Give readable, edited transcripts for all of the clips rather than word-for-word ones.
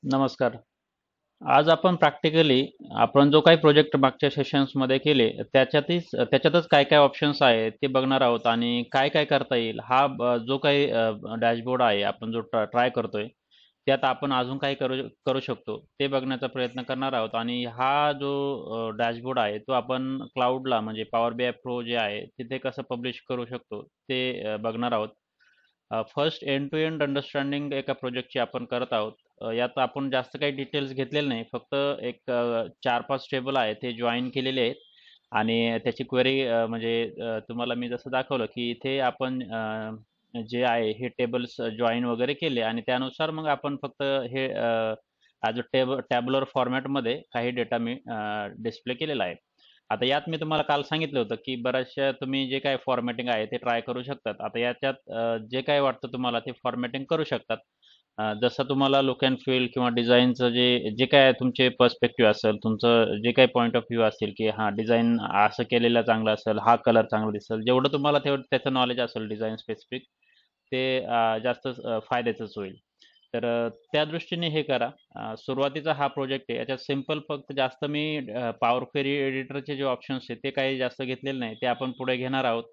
नमस्कार. आज आपण प्रॅक्टिकली आपण जो काही प्रोजेक्ट मागच्या सेशन्समध्ये केले त्याच्यातच काय काय ऑप्शन्स आहेत ते बघणार आहोत आणि काय काय करता येईल हा जो काही डॅशबोर्ड आहे आपण जो ट्राय करतोय त्यात आपण अजून काय करू करू शकतो ते बघण्याचा प्रयत्न करणार आहोत आणि हा जो डॅशबोर्ड आहे तो आपण क्लाउडला म्हणजे पॉवर बी आय प्रो जे आहे तिथे कसं पब्लिश करू शकतो ते बघणार आहोत. First end to end understanding एका प्रोजेक्टची आपण करत आहोत. यात आपण जास्त काही डिटेल्स घेतलेले नाही. फक्त एक 4-5 टेबल आहेत ते जॉइन केलेले आहेत आणि त्याची क्वेरी म्हणजे तुम्हाला मी जसं दाखवलं की इथे आपण जे आहे हे टेबल्स जॉइन वगैरे केले आणि त्यानुसार मग आपण फक्त हे ॲज अ टॅब्युलर फॉर्मॅटमध्ये काही डेटा मी डिस्प्ले केलेला आहे. आता यात मी तुम्हाला काल सांगितलं होतं की बऱ्याचशा तुम्ही जे काही फॉर्मॅटिंग आहे ते ट्राय करू शकतात. आता याच्यात जे काही वाटतं तुम्हाला ते फॉर्मॅटिंग करू शकतात. जसं तुम्हाला लुक अँड फील किंवा डिझाईनचं जे जे काय तुमचे पर्स्पेक्टिव्ह असेल, तुमचं जे काही पॉईंट ऑफ व्ह्यू असेल, की हां डिझाईन असं केलेलं चांगलं असेल, हा कलर चांगला दिसेल. जेवढं तुम्हाला तेवढं त्याचं नॉलेज असेल डिझाईन स्पेसिफिक ते जास्त फायद्याचंच होईल. तर त्या दृष्टीने हे करा. सुरुवातीचा हा प्रोजेक्ट आहे. याच्यात सिंपल फक्त जास्त मी पॉवर क्वेरी एडिटरचे जे ऑप्शन्स आहेत ते काही जास्त घेतलेले नाही. ते आपण पुढे घेणार आहोत.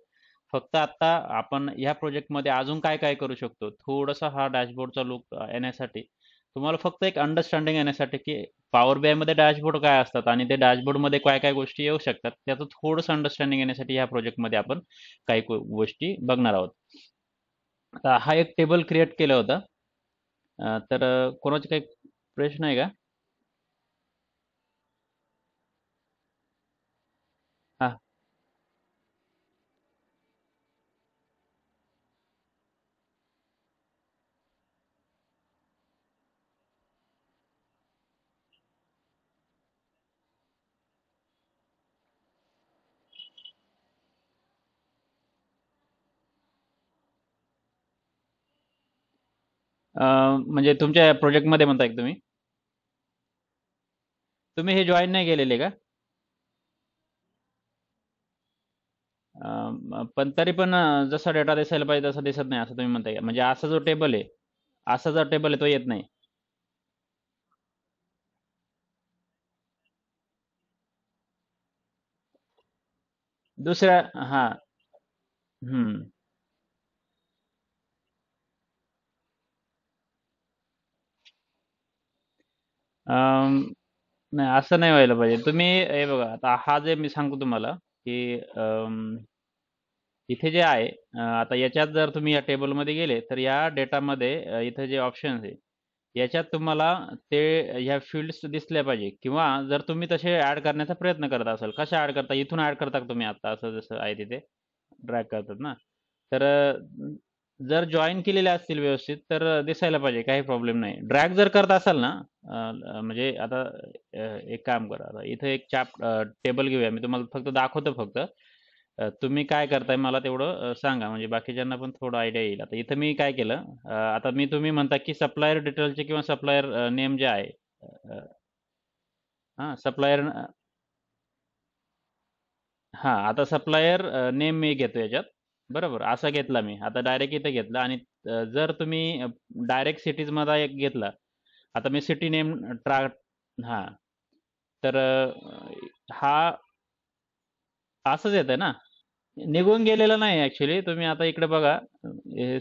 फक्त आता आपण ह्या प्रोजेक्टमध्ये अजून काय काय करू शकतो थोडासा हा डॅशबोर्डचा लुक येण्यासाठी तुम्हाला फक्त एक अंडरस्टँडिंग येण्यासाठी की पॉवर बी मध्ये डॅशबोर्ड काय असतात आणि ते डॅशबोर्डमध्ये काय काय गोष्टी येऊ शकतात त्याचं थोडंसं अंडरस्टँडिंग येण्यासाठी ह्या प्रोजेक्टमध्ये आपण काही गोष्टी बघणार आहोत. आता हा एक टेबल क्रिएट केला होता. तर कोणाचे काही प्रश्न आहे का? हा. म्हणजे तुमच्या प्रोजेक्टमध्ये म्हणताय का तुम्ही? तुम्ही हे जॉईन नाही केलेले का? पण तरी पण जसा डेटा दिसायला पाहिजे तसा दिसत नाही असं तुम्ही म्हणताय का? म्हणजे असा जो टेबल आहे, असा जो टेबल आहे तो येत नाही. दुसऱ्या हां. हं. अं, नाही असं नाही व्हायला पाहिजे. तुम्ही हे बघा आता हा जे मी सांगतो तुम्हाला, की इथे जे आहे आता याच्यात जर तुम्ही या टेबलमध्ये गेले, तर या डेटामध्ये इथे जे ऑप्शन्स आहे, याच्यात तुम्हाला ते ह्या फील्ड्स दिसल्या पाहिजे किंवा जर तुम्ही तसे ॲड करण्याचा प्रयत्न करत असाल, कशा ॲड करता? इथून ॲड करता का तुम्ही आता असं जसं आहे तिथे? ड्रॅग करतात ना? तर जर जॉइन केलेले असतील व्यवस्थित तर दिसायला पाहिजे काही प्रॉब्लेम नाही. ड्रॅग जर करत असाल ना म्हणजे आता एक काम करा आता इथं एक टेबल घेऊया. मी तुम्हाला फक्त दाखवतो फक्त. तुम्ही काय करताय मला तेवढं सांगा म्हणजे बाकीच्यांना पण थोडं आयडिया येईल. आता इथं मी काय केलं आता मी तुम्ही म्हणता की सप्लायर डिटेलचे किंवा सप्लायर नेम जे आहे हां सप्लायर हां आता सप्लायर नेम मी घेतो याच्यात. बरोबर असा घेतला मी. आता डायरेक्ट इथे घेतला आणि जर तुम्ही डायरेक्ट सिटीजमधला एक घेतला. आता मी सिटी नेम ट्रा हां. तर हा असंच येतंय ना? निघून गेलेला नाही ॲक्चुअली. तुम्ही आता इकडे बघा,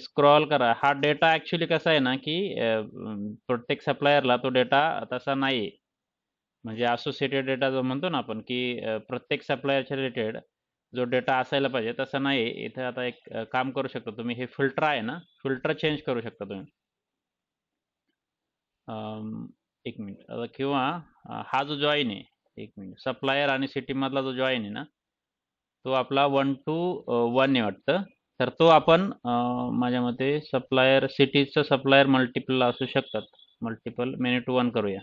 स्क्रॉल करा. हा डेटा ॲक्चुअली कसा आहे ना, की प्रत्येक सप्लायरला तो डेटा तसा नाही आहे. म्हणजे असोसिएटेड डेटा जो म्हणतो ना आपण, की प्रत्येक सप्लायरच्या रिलेटेड जो डेटा असायला पाहिजे तसा नाही आहे. इथे आता एक काम करू शकता तुम्ही. हे फिल्टर आहे ना, फिल्टर चेंज करू शकता तुम्ही. एक मिनिट किंवा हा जो जॉइन आहे, एक मिनिट सप्लायर आणि सिटीमधला जो जॉइन आहे ना, तो आपला 1 टू 1 आहे वाटतं. तर तो आपण माझ्या मते सप्लायर सिटीजचं सप्लायर मल्टिपल असू शकतात. मल्टिपल मेनी टू 1 करूया.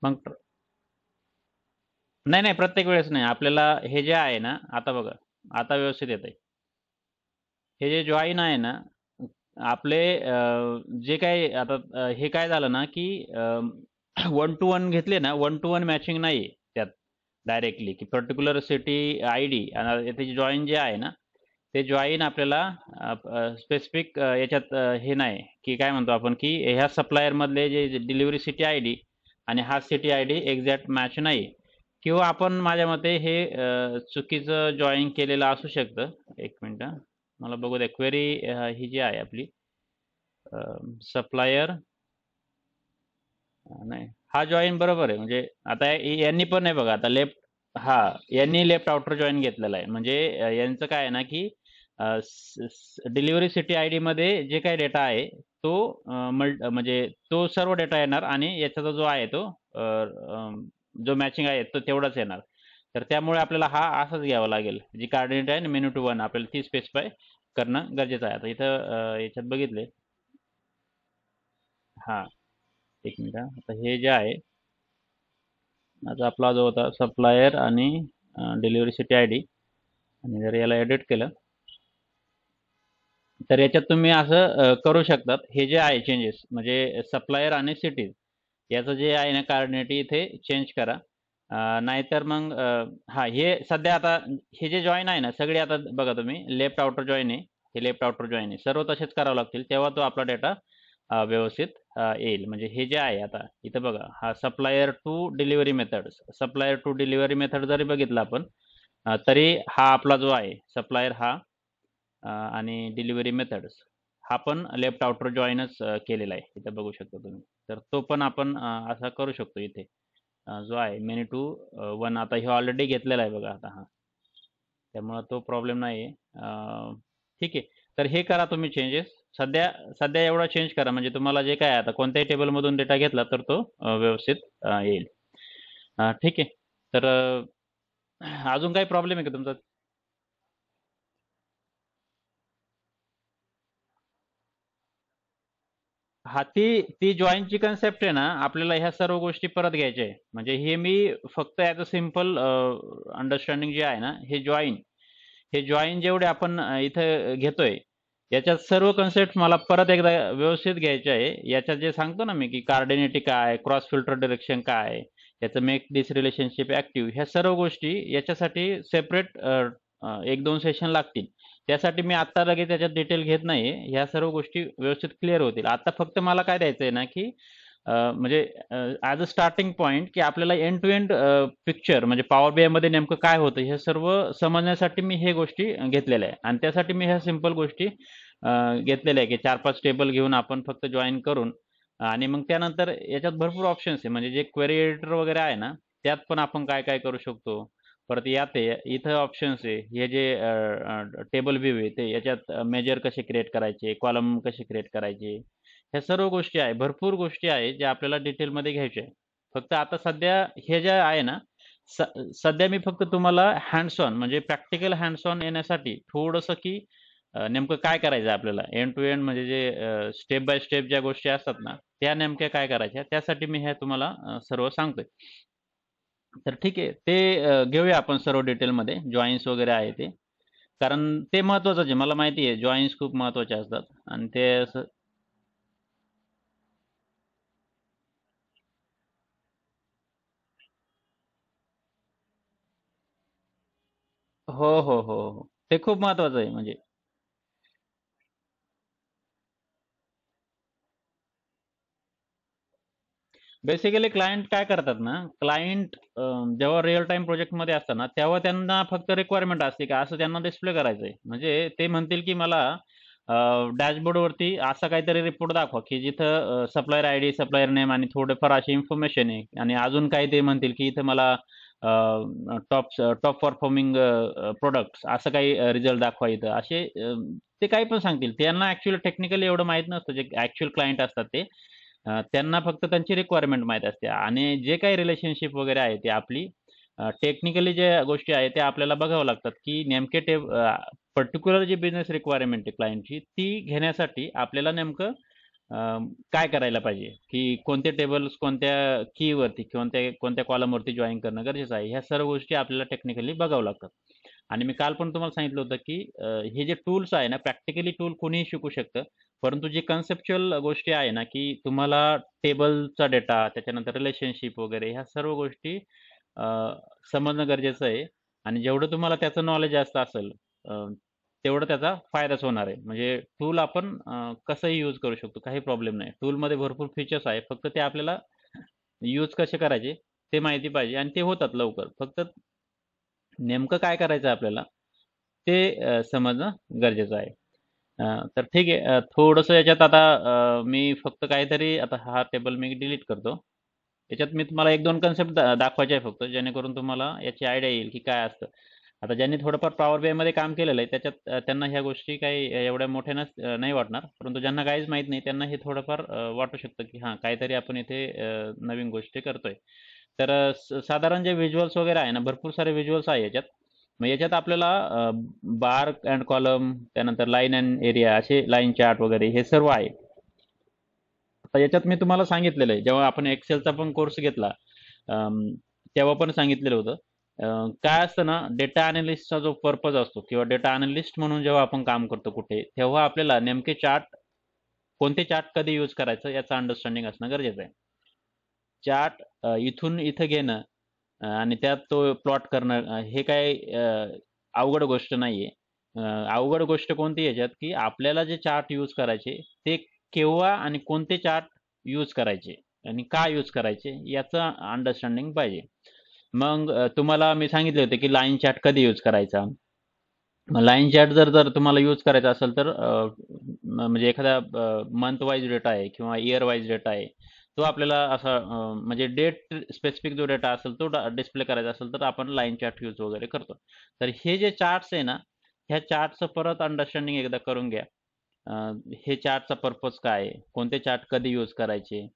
मग नाही, नाही प्रत्येक वेळेस नाही. आपल्याला हे जे आहे ना, आता बघा, आता व्यवस्थित येतंय. हे जे जॉइन आहे ना, आपले जे काही आता हे काय झालं ना, की 1 टू 1 घेतले ना, 1 टू 1 मॅचिंग नाही आहे त्यात डायरेक्टली, की पर्टिक्युलर सिटी आयडी आणि त्याची जॉइन जे आहे ना, ते जॉईन आपल्याला स्पेसिफिक याच्यात हे नाही की काय म्हणतो आपण की ह्या सप्लायर मधले जे डिलिव्हरी सिटी आय डी आणि हा city I D exact match नाही, किंवा आपण माझ्या मते हे चुकीचं जॉईन केलेलं असू शकतं. एक मिनिट मला बघू द्या. क्वेरी ही जी आहे आपली सप्लायर, नाही, हा जॉईन बरोबर आहे. म्हणजे आता यांनी पण नाही बघा, आता लेफ्ट, हा, यांनी लेफ्ट आउटर जॉईन घेतलेला आहे. म्हणजे यांचं काय आहे ना की डिलिव्हरी सिटी आय डी मध्ये जे काही डेटा आहे तो म्हणजे तो सर्व डेटा येणार आणि याचा जो आहे तो जो मॅचिंग आहे तो तेवढाच येणार. तर त्यामुळे आपल्याला हा असाच घ्यावा लागेल. जी कार्डिनेट आहे मेनू टू वन आपल्याला ती स्पेसिफाय करणं गरजेचं आहे. आता इथं याच्यात बघितले, हा, एक मिनिट आता हे जे आहे, आता आपला जो होता सप्लायर आणि डिलिव्हरी सिटी आय डी, आणि जर याला एडिट केलं तर याच्यात तुम्ही असं करू शकतात. हे जे आहे चेंजेस म्हणजे सप्लायर आणि सिटीज याचं जे आहे ना कार्डिनेट इथे चेंज करा. नाहीतर मग हा हे सध्या आता हे जे जॉईन आहे ना सगळे, आता बघा तुम्ही लेफ्ट आउटर जॉईन आहे, हे लेफ्ट आउटर जॉईन आहे, सर्व तसेच करावं लागतील तेव्हा तो आपला डेटा व्यवस्थित येईल. म्हणजे हे जे आहे आता इथं बघा, हा supplier to delivery method, supplier to delivery method जरी बघितलं आपण तरी हा आपला जो आहे सप्लायर हा आणि डिलिव्हरी मेथड्स हा पण लेफ्ट आउटर जॉईनच केलेला आहे. इथं बघू शकता तुम्ही. तर तो पण आपण असा करू शकतो इथे. जो आहे मेनी टू वन, आता हे ऑलरेडी घेतलेला आहे बघा आता हा, त्यामुळे तो प्रॉब्लेम नाही आहे. ठीक आहे. तर हे करा तुम्ही चेंजेस. सध्या सध्या एवढा चेंज करा म्हणजे तुम्हाला जे काय आता कोणत्याही टेबलमधून डेटा घेतला तर तो व्यवस्थित येईल. ठीक आहे. तर अजून काही प्रॉब्लेम आहे का तुमचा? हा, ती ती जॉईनची कन्सेप्ट आहे ना, आपल्याला ह्या सर्व गोष्टी परत घ्यायच्या आहे. म्हणजे हे मी फक्त ॲज अ सिम्पल अंडरस्टँडिंग जे आहे ना, हे जॉईन जेवढे आपण इथं घेतोय याच्यात सर्व कन्सेप्ट मला परत एकदा व्यवस्थित घ्यायचे आहे. याच्यात जे सांगतो ना मी की कार्डिनेटी काय, क्रॉस फिल्टर डिरेक्शन काय, याचं मेक दिस रिलेशनशिप ऍक्टिव्ह, ह्या सर्व गोष्टी याच्यासाठी सेपरेट एक दोन सेशन लागतील. त्यासाठी मी आत्ता लगेच त्याच्यात डिटेल घेत नाही. ह्या सर्व गोष्टी व्यवस्थित क्लिअर होतील. आता फक्त मला काय द्यायचं आहे ना की म्हणजे ॲज अ स्टार्टिंग पॉईंट की आपल्याला एंड टू एंड पिक्चर म्हणजे पॉवर बी मध्ये नेमकं काय होतं हे सर्व समजण्यासाठी मी हे गोष्टी घेतलेल्या आहे. आणि त्यासाठी मी ह्या सिम्पल गोष्टी घेतलेल्या आहे की 4-5 टेबल घेऊन आपण फक्त जॉईन करून आणि मग त्यानंतर याच्यात भरपूर ऑप्शन्स आहे. म्हणजे जे क्वेरी एडिटर वगैरे आहे ना, त्यात पण आपण काय काय करू शकतो. परत यात आहे, इथं ऑप्शन्स आहे. हे जे टेबल व्ह्यू आहे ते याच्यात मेजर कसे क्रिएट करायचे, कॉलम कसे क्रिएट करायचे, ह्या सर्व गोष्टी आहे. भरपूर गोष्टी आहे ज्या आपल्याला डिटेलमध्ये घ्यायच्या आहे. फक्त आता सध्या हे जे आहे ना, स सध्या मी फक्त तुम्हाला हँड्स ऑन म्हणजे प्रॅक्टिकल हँड्स ऑन येण्यासाठी थोडंसं की नेमकं काय करायचं आहे आपल्याला एंड टू एंड म्हणजे जे स्टेप बाय स्टेप ज्या गोष्टी असतात ना त्या नेमक्या काय करायच्या त्यासाठी मी हे तुम्हाला सर्व सांगतोय. तर ठीक आहे. ते घेऊया आपण सर्व डिटेलमध्ये जॉईन्स वगैरे आहे ते. कारण ते महत्त्वाचंच आहे. मला माहिती आहे जॉईन्स खूप महत्त्वाचे असतात आणि ते असं. हो, हो, हो, हो. ते खूप महत्त्वाचं आहे म्हणजे. बेसिकली क्लायंट काय करतात ना, क्लायंट जेव्हा रिअल टाइम प्रोजेक्टमध्ये असतात ना, तेव्हा त्यांना फक्त रिक्वायरमेंट असते की असं त्यांना डिस्प्ले करायचं आहे. म्हणजे ते म्हणतील की मला डॅशबोर्डवरती असा काहीतरी रिपोर्ट दाखवा की जिथं सप्लायर आयडी, सप्लायर नेम आणि थोडेफार अशी इन्फॉर्मेशन आहे. आणि अजून काही ते म्हणतील की इथं मला टॉप टॉप परफॉर्मिंग प्रोडक्ट्स असं काही रिझल्ट दाखवा इथं. असे ते काही पण सांगतील. त्यांना ॲक्चुअली टेक्निकली एवढं माहीत नसतं. जे ॲक्चुअल क्लायंट असतात ते त्यांना फक्त त्यांची रिक्वायरमेंट माहीत असते आणि जे काही रिलेशनशिप वगैरे आहे ती आपली टेक्निकली ज्या गोष्टी आहेत त्या आपल्याला बघावं लागतात की नेमके पर्टिक्युलर जी बिझनेस रिक्वायरमेंट आहे क्लायंटची ती घेण्यासाठी आपल्याला नेमकं काय करायला पाहिजे की कोणते टेबल्स कोणत्या कीवरती कोणत्या कोणत्या कॉलमवरती जॉईन करणं गरजेचं आहे. ह्या सर्व गोष्टी आपल्याला टेक्निकली बघावं लागतात. आणि मी काल पण तुम्हाला सांगितलं होतं की हे जे टूल्स आहे ना प्रॅक्टिकली टूल कोणीही शिकू शकतं. परंतु जी कन्सेप्च्युअल गोष्टी आहे ना की तुम्हाला टेबलचा डेटा त्याच्यानंतर रिलेशनशिप वगैरे ह्या सर्व गोष्टी समजणं गरजेचं आहे. आणि जेवढं तुम्हाला त्याचं नॉलेज जास्त असेल तेवढं त्याचा फायदाच होणार आहे. म्हणजे टूल आपण कसंही यूज करू शकतो, काही प्रॉब्लेम नाही. टूलमध्ये भरपूर फीचर्स आहे. फक्त ते आपल्याला यूज कसे करायचे ते माहिती पाहिजे आणि ते होतात लवकर. फक्त नेमकं काय करायचं आपल्याला ते समजणं गरजेचं आहे. तर ठीक आहे. थोडंसं याच्यात आता मी फक्त काहीतरी आता हा टेबल मी डिलीट करतो. याच्यात मी तुम्हाला 1-2 कन्सेप्ट दाखवायचे आहे फक्त जेणेकरून तुम्हाला याची आयडिया येईल की काय असतं. आता ज्यांनी थोडंफार पॉवर बीआयमध्ये काम केलेलं आहे त्याच्यात त्यांना ह्या गोष्टी काही एवढ्या मोठ्या नाही वाटणार. परंतु ज्यांना काहीच माहीत नाही त्यांना हे थोडंफार वाटू शकतं की हां, काहीतरी आपण इथे नवीन गोष्टी करतोय. तर साधारण जे व्हिज्युअल्स वगैरे आहे ना, भरपूर सारे व्हिज्युअल्स आहे याच्यात. मग याच्यात आपल्याला बार अँड कॉलम, त्यानंतर लाईन अँड एरिया, असे लाईन चार्ट वगैरे हे सर्व आहे. आता याच्यात मी तुम्हाला सांगितलेलं आहे, जेव्हा आपण एक्सेलचा पण कोर्स घेतला अम, तेव्हा पण सांगितलेलं होतं. काय असतं ना, डेटा अनालिस्टचा जो पर्पज असतो किंवा डेटा अनालिस्ट म्हणून जेव्हा आपण काम करतो कुठे, तेव्हा आपल्याला नेमके चार्ट, कोणते चार्ट कधी यूज करायचं याचं अंडरस्टँडिंग असणं गरजेचं आहे. चार्ट इथून इथं घेणं आणि त्यात तो प्लॉट करणं हे काय अवघड गोष्ट नाहीये. अ, अवघड गोष्ट कोणती याच्यात, की आपल्याला जे चार्ट यूज करायचे ते केव्हा आणि कोणते चार्ट यूज करायचे आणि का यूज करायचे याचं अंडरस्टँडिंग पाहिजे. मग तुम्हाला मी सांगितले होते, की लाईन चार्ट कधी यूज करायचा. मग लाईन चार्ट जर जर तुम्हाला यूज करायचा असेल तर म्हणजे एखादा मंथ वाईज डेटा आहे किंवा इयर वाईज डेटा आहे. तो आपल्याला असा म्हणजे डेट स्पेसिफिक जो डेटा असेल तो डिस्प्ले करायचा असेल तर आपण लाईन चार्ट यूज वगैरे करतो. तर हे जे चार्ट्स आहे ना, ह्या चार्टचं परत अंडरस्टँडिंग एकदा करून घ्या. अ, हे चार्टचा पर्पज काय आहे? कोणते चार्ट कधी यूज करायचे?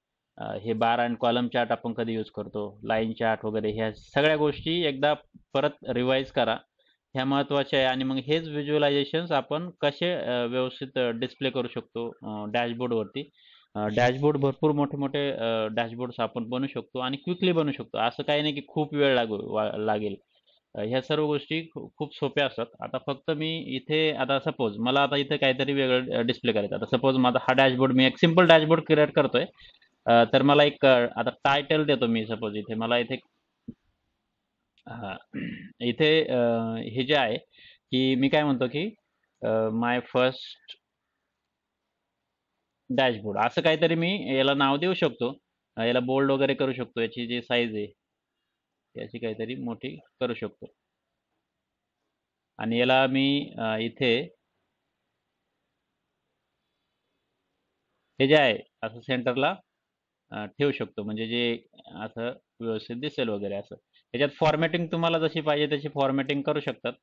हे बार अँड कॉलम चार्ट आपण कधी यूज करतो? लाईन चार्ट वगैरे ह्या सगळ्या गोष्टी एकदा परत रिवाईज करा. ह्या महत्त्वाच्या आहे आणि मग हेच व्हिज्युअलायझेशन्स आपण कसे व्यवस्थित डिस्प्ले करू शकतो डॅशबोर्डवरती. डॅशबोर्ड भरपूर मोठे-मोठे डॅशबोर्ड्स आपण बनवू शकतो आणि क्विकली बनवू शकतो. असं काही नाही की खूप वेळ लागेल. ह्या सर्व गोष्टी खूप सोप्या असतात. आता फक्त मी इथे आता सपोज मला आता इथे काहीतरी वेगळं डिस्प्ले करायचं. आता सपोज माझा हा डॅशबोर्ड मी एक सिंपल डॅशबोर्ड क्रिएट करतोय. तर मला एक आता टायटल देतो मी सपोज इथे मला इथे हां. इथे हे जे आहे, की मी काय म्हणतो, की माय फर्स्ट डॅशबोर्ड असं काहीतरी मी याला नाव देऊ शकतो. याला बोल्ड वगैरे करू शकतो. याची जी साईज आहे, याची काहीतरी मोठी करू शकतो. आणि याला मी इथे हे जे आहे असं सेंटरला ठेवू शकतो. म्हणजे जे असं व्यवस्थित दिसेल वगैरे असं. त्याच्यात फॉर्मॅटिंग तुम्हाला जशी पाहिजे तशी फॉर्मॅटिंग करू शकतात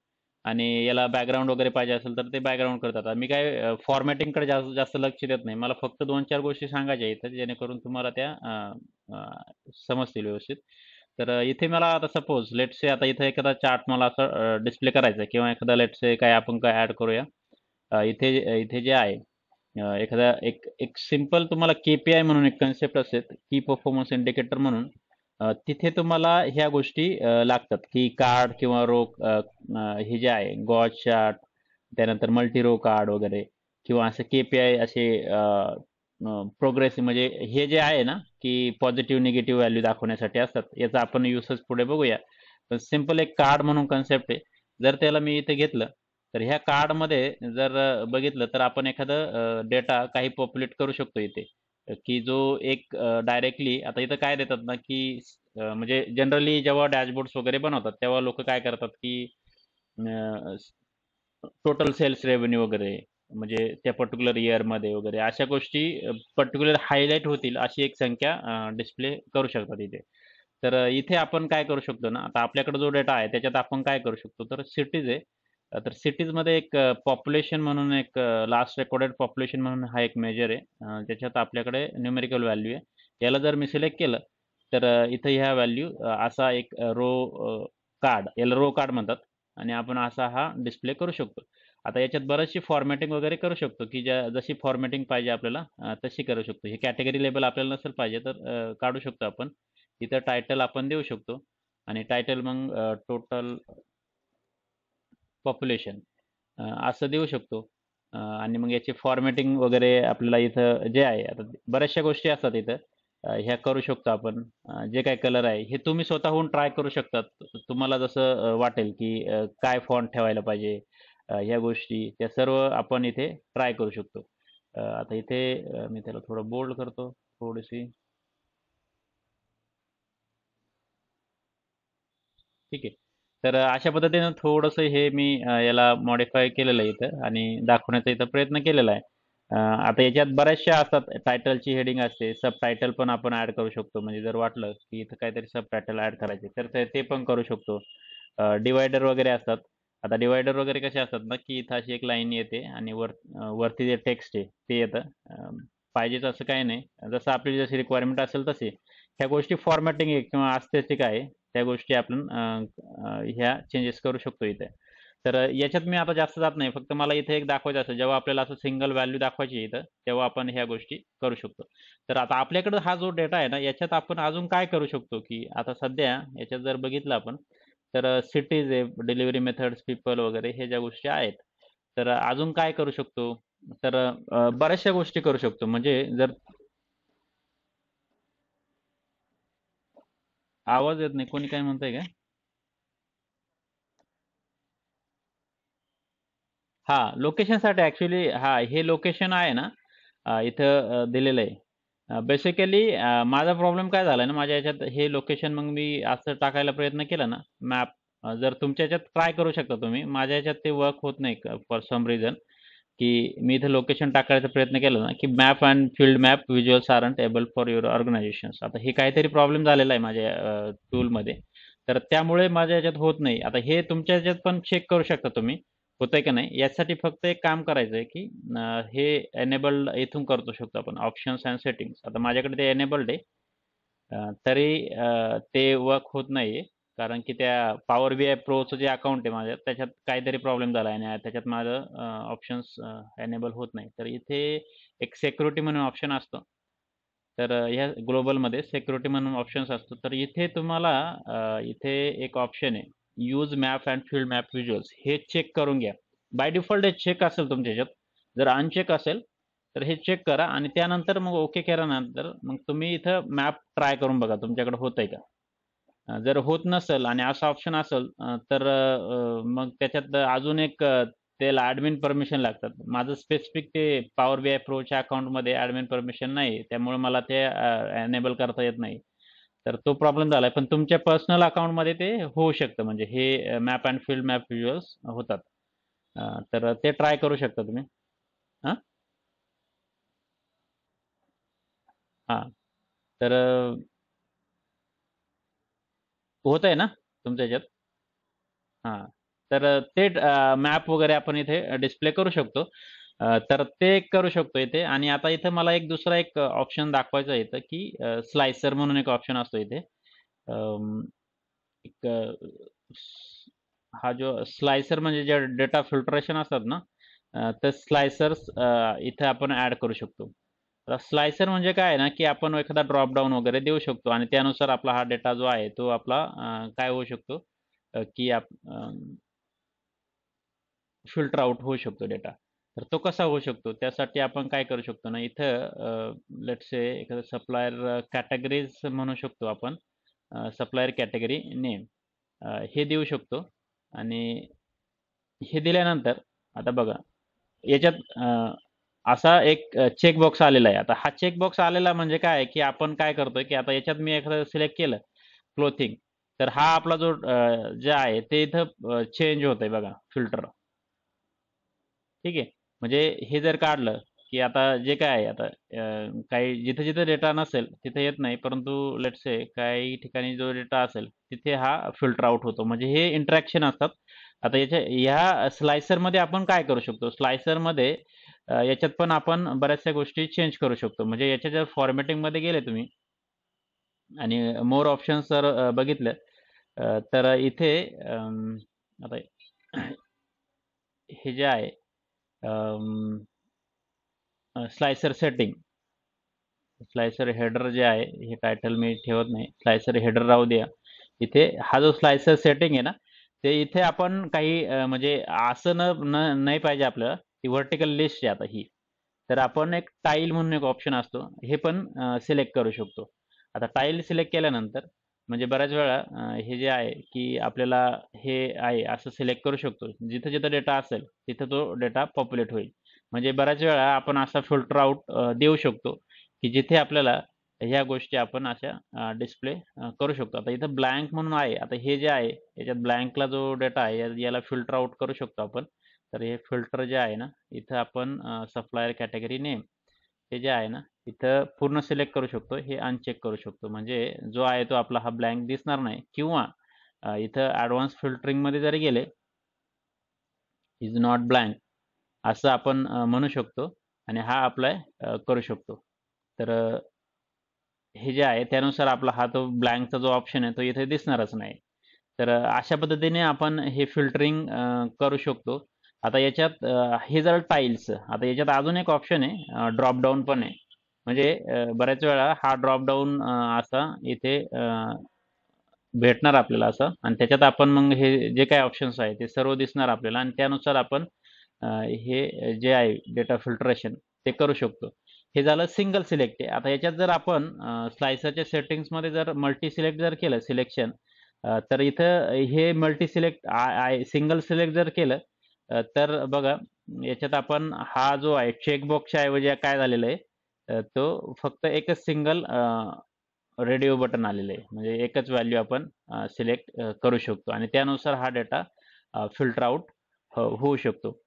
आणि याला बॅकग्राऊंड वगैरे पाहिजे असेल तर ते बॅकग्राऊंड करतात. मी काय फॉर्मॅटिंगकडे जास्त जास्त लक्ष देत नाही. मला फक्त 2-4 गोष्टी सांगायच्या आहेत जेणेकरून तुम्हाला त्या समजतील व्यवस्थित. तर इथे मला आता सपोज लेट्स से आता इथे एखादा चार्ट मला असं डिस्प्ले करायचा आहे किंवा एखादा लेट्स से काय आपण काय ॲड करूया. इथे इथे जे आहे एखादा एक एक सिंपल तुम्हाला के-पी-आय म्हणून एक कन्सेप्ट असेल, की परफॉर्मन्स इंडिकेटर म्हणून. तिथे तुम्हाला ह्या गोष्टी लागतात, की कार्ड किंवा रो हे जे आहे गॉस चार्ट, त्यानंतर मल्टी रो कार्ड वगैरे किंवा असं के-पी-आय असे प्रोग्रेस म्हणजे हे जे आहे ना, की पॉझिटिव्ह निगेटिव्ह व्हॅल्यू दाखवण्यासाठी असतात. याचा आपण युसेज पुढे बघूया. पण सिंपल एक कार्ड म्हणून कन्सेप्ट आहे. जर त्याला मी इथे घेतलं, तर ह्या कार्डमध्ये जर बघितलं तर आपण एखादं डेटा काही पॉप्युलेट करू शकतो इथे. की जो एक डायरेक्टली आता इथं काय देतात ना, की म्हणजे जनरली जेव्हा डॅशबोर्ड्स वगैरे बनवतात, तेव्हा लोकं काय करतात, की टोटल सेल्स रेव्हेन्यू वगैरे म्हणजे त्या पर्टिक्युलर इयरमध्ये वगैरे अशा गोष्टी पर्टिक्युलर हायलाइट होतील अशी एक संख्या डिस्प्ले करू शकतात इथे. तर इथे आपण काय करू शकतो ना, आता आपल्याकडे जो डेटा आहे त्याच्यात आपण काय करू शकतो, तर सिटीज आहे. तर सिटीजमध्ये एक पॉप्युलेशन म्हणून एक लास्ट रेकॉर्डेड पॉप्युलेशन म्हणून हा एक मेजर आहे. त्याच्यात आपल्याकडे न्यूमेरिकल व्हॅल्यू आहे. याला जर मी सिलेक्ट केलं, तर इथं ह्या व्हॅल्यू असा एक रो कार्ड याला रो कार्ड म्हणतात आणि आपण असा हा डिस्प्ले करू शकतो. आता याच्यात बरीचशी फॉर्मॅटिंग वगैरे करू शकतो, की जशी फॉर्मॅटिंग पाहिजे आपल्याला तशी करू शकतो. हे कॅटेगरी लेबल आपल्याला नसेल पाहिजे तर काढू शकतो आपण. इथं टायटल आपण देऊ शकतो आणि टायटल मग टोटल पॉप्युलेशन असं देऊ शकतो. आणि मग याची फॉर्मॅटिंग वगैरे आपल्याला इथं जे आहे आता बऱ्याचशा गोष्टी असतात इथं ह्या करू शकतो आपण. जे काही कलर आहे हे तुम्ही स्वतःहून ट्राय करू शकतात. तुम्हाला जसं वाटेल की काय फॉन्ट ठेवायला पाहिजे, ह्या गोष्टी त्या सर्व आपण इथे ट्राय करू शकतो. आता इथे मी त्याला थोडं बोल्ड करतो थोडीशी. ठीक आहे. तर अशा पद्धतीनं थोडंसं हे मी याला मॉडिफाय केलेलं आहे इथं आणि दाखवण्याचा इथं प्रयत्न केलेला आहे. आता याच्यात बऱ्याचशा असतात, टायटलची हेडिंग असते, सब टायटल पण आपण ऍड करू शकतो. म्हणजे जर वाटलं की इथं काहीतरी सब टायटल ऍड करायचे तर ते पण करू शकतो. डिवायडर वगैरे असतात. आता डिवायडर वगैरे कसे असतात ना, की इथं अशी एक लाईन येते आणि वरती जे टेक्स्ट आहे ते येतं. पाहिजेच असं काही नाही. जसं आपली जशी रिक्वायरमेंट असेल तशी. ह्या गोष्टी फॉर्मॅटिंग आहे किंवा अस्तेटिक आहे. त्या गोष्टी आपण ह्या चेंजेस करू शकतो इथे. तर याच्यात मी आता जास्त जात नाही. फक्त मला इथे एक दाखवायचं असेल, जेव्हा आपल्याला असं सिंगल व्हॅल्यू दाखवायची आहे इथं, तेव्हा आपण ह्या गोष्टी करू शकतो. तर आता आपल्याकडे हा जो डेटा आहे ना, याच्यात आपण अजून काय करू शकतो, की आता सध्या याच्यात जर बघितलं आपण, तर सिटीज आहे, डिलिव्हरी मेथड्स, पीपल वगैरे हे ज्या गोष्टी आहेत. तर अजून काय करू शकतो? तर बऱ्याचशा गोष्टी करू शकतो. म्हणजे जर आवाज येत नाही, कोणी काय म्हणतंय का? हा, लोकेशनसाठी ॲक्च्युली हा हे लोकेशन आहे ना, इथं दिलेलं आहे. बेसिकली माझा प्रॉब्लेम काय झाला ना, माझ्या ह्याच्यात हे लोकेशन मग मी असं टाकायला प्रयत्न केला ना, मॅप. जर तुमच्या ह्याच्यात ट्राय करू शकता तुम्ही. माझ्या ह्याच्यात ते वर्क होत नाही फॉर सम रिझन, की मी इथे लोकेशन टाकायचा प्रयत्न केला ना, की map and field map visuals aren't able for your organisations. आता हे काहीतरी प्रॉब्लेम झालेला आहे माझ्या टूलमध्ये. तर त्यामुळे माझ्या ह्याच्यात होत नाही. आता हे तुमच्या ह्याच्यात पण चेक करू शकता तुम्ही, होतंय का नाही. यासाठी फक्त एक काम करायचं आहे, की हे एनेबल्ड इथून करू शकतो आपण, ऑप्शन्स अँड सेटिंग्स. आता माझ्याकडे ते एनेबल्ड आहे. तरी ते वर्क होत नाहीये. कारण की त्या पॉवर बी आय प्रोचं जे अकाउंट आहे माझ्या, त्याच्यात काहीतरी प्रॉब्लेम झाला आहे आणि त्याच्यात माझं ऑप्शन्स एनेबल होत नाही. तर इथे एक सिक्युरिटी म्हणून ऑप्शन असतो. तर ह्या ग्लोबलमध्ये सिक्युरिटी म्हणून ऑप्शन्स असतो. तर इथे तुम्हाला इथे एक ऑप्शन आहे, use map and field map visuals. हे चेक करून घ्या. बाय डिफॉल्ट हे चेक असेल तुमच्या ह्याच्यात. जर अनचेक असेल तर हे चेक करा आणि त्यानंतर मग ओके केल्यानंतर मग तुम्ही इथं मॅप ट्राय करून बघा तुमच्याकडे होतंय का. जर होत नसेल आणि असं ऑप्शन असेल, तर मग त्याच्यात अजून एक त्याला ॲडमिन परमिशन लागतात. माझं स्पेसिफिक ते पॉवर बी आय प्रोच्या अकाउंटमध्ये ॲडमिन परमिशन नाही, त्यामुळे मला ते एनेबल करता येत नाही. तर तो प्रॉब्लेम झालाय. पण तुमच्या पर्सनल अकाउंटमध्ये ते होऊ शकतं. म्हणजे हे map and field map visuals होतात. तर ते ट्राय करू शकता तुम्ही. हां? हां. तर होतंय ना तुमच्या ह्याच्यात? हां. तर ते मॅप वगैरे आपण इथे डिस्प्ले करू शकतो. तर ते एक करू शकतो इथे. आणि आता इथं मला एक दुसरा एक ऑप्शन दाखवायचा आहे इथं, की स्लायसर म्हणून एक ऑप्शन असतो इथे. अं, एक हा जो स्लायसर म्हणजे जे डेटा फिल्टरेशन असतात ना, ते स्लायसर्स इथे आपण ॲड करू शकतो. तर स्लायसर म्हणजे काय आहे ना, की आपण एखादा ड्रॉप डाउन वगैरे देऊ शकतो आणि त्यानुसार आपला हा डेटा जो आहे तो आपला काय होऊ शकतो, की फिल्टर आउट होऊ शकतो डेटा. तर तो कसा होऊ शकतो? त्यासाठी आपण काय करू शकतो ना, इथं लेट्स से एखादं सप्लायर कॅटेगरीज म्हणू शकतो आपण. सप्लायर कॅटेगरी नेम हे देऊ शकतो. आणि हे दिल्यानंतर आता बघा, याच्यात असा एक चेकबॉक्स आलेला आहे. आता हा चेकबॉक्स आलेला म्हणजे काय आहे, की आपण काय करतोय, की आता याच्यात मी एखादं सिलेक्ट केलं क्लोथिंग, तर हा आपला जो जे आहे ते इथं चेंज होतंय बघा फिल्टर. ठीक आहे. म्हणजे हे जर काढलं, की आता जे काय आहे आता काही जिथे-जिथे डेटा नसेल तिथे येत नाही. परंतु लेट्स से काही ठिकाणी जो डेटा असेल तिथे हा फिल्टर आउट होतो. म्हणजे हे इंटरॅक्शन असतात. आता ह्या स्लायसरमध्ये आपण काय करू शकतो? स्लायसरमध्ये याच्यात पण आपण बऱ्याचशा गोष्टी चेंज करू शकतो. म्हणजे याच्या जर फॉर्मॅटिंगमध्ये गेले तुम्ही आणि मोर ऑप्शन्स जर बघितलं, तर इथे आता हे जे आहे स्लायसर सेटिंग, स्लायसर हेडर जे आहे, हे टायटल मी ठेवत नाही. स्लायसर हेडर राहू द्या. इथे हा जो स्लायसर सेटिंग आहे ना, ते इथे आपण काही म्हणजे असं नाही पाहिजे आपल्याला. ती व्हर्टिकल लिस्ट आहे आता ही. तर आपण एक टाईल म्हणून एक ऑप्शन असतो. हे पण सिलेक्ट करू शकतो. आता टाईल सिलेक्ट केल्यानंतर म्हणजे बऱ्याच वेळा हे जे आहे की आपल्याला हे आहे असं सिलेक्ट करू शकतो. जिथं जिथं डेटा असेल तिथं तो डेटा पॉप्युलेट होईल. म्हणजे बऱ्याच वेळा आपण असा फिल्टर आउट देऊ शकतो की जिथे आपल्याला ह्या गोष्टी आपण अशा डिस्प्ले करू शकतो. आता इथं ब्लँक म्हणून आहे. आता हे जे आहे याच्यात ब्लँकला जो डेटा आहे याला फिल्टर आउट करू शकतो आपण. तर हे फिल्टर जे आहे ना, इथं आपण सप्लायर कॅटेगरी नेम हे जे आहे ना, इथं पूर्ण सिलेक्ट करू शकतो. हे अनचेक करू शकतो. म्हणजे जो आहे तो आपला हा ब्लँक दिसणार नाही किंवा इथं ॲडव्हान्स फिल्टरिंगमध्ये जरी गेले, इज नॉट ब्लँक असं आपण म्हणू शकतो आणि हा अप्लाय करू शकतो. तर हे जे आहे त्यानुसार आपला हा तो ब्लँकचा जो ऑप्शन आहे तो इथे दिसणारच नाही. तर अशा पद्धतीने आपण हे फिल्टरिंग करू शकतो. आता याच्यात हे झालं टाईल्स. आता याच्यात अजून एक ऑप्शन आहे ड्रॉप डाउन पण आहे. म्हणजे बऱ्याच वेळा हा ड्रॉप डाउन असा इथे भेटणार आपल्याला असं आणि त्याच्यात आपण मग हे जे काही ऑप्शन्स आहे ते सर्व दिसणार आपल्याला आणि त्यानुसार आपण हे जे आहे डेटा फिल्टरेशन ते करू शकतो. हे झालं सिंगल सिलेक्ट आहे. आता याच्यात जर आपण स्लायसरच्या सेटिंग्समध्ये जर मल्टी सिलेक्ट जर केलं सिलेक्शन तर इथं हे मल्टी सिलेक्ट सिंगल सिलेक्ट जर केलं तर बघा याच्यात आपण हा जो आहे चेकबॉक्सच्या ऐवजी काय झालेलं आहे तो फक्त एकच सिंगल रेडिओ बटन आलेलं आहे. म्हणजे एकच व्हॅल्यू आपण सिलेक्ट करू शकतो आणि त्यानुसार हा डेटा फिल्टर आउट होऊ शकतो.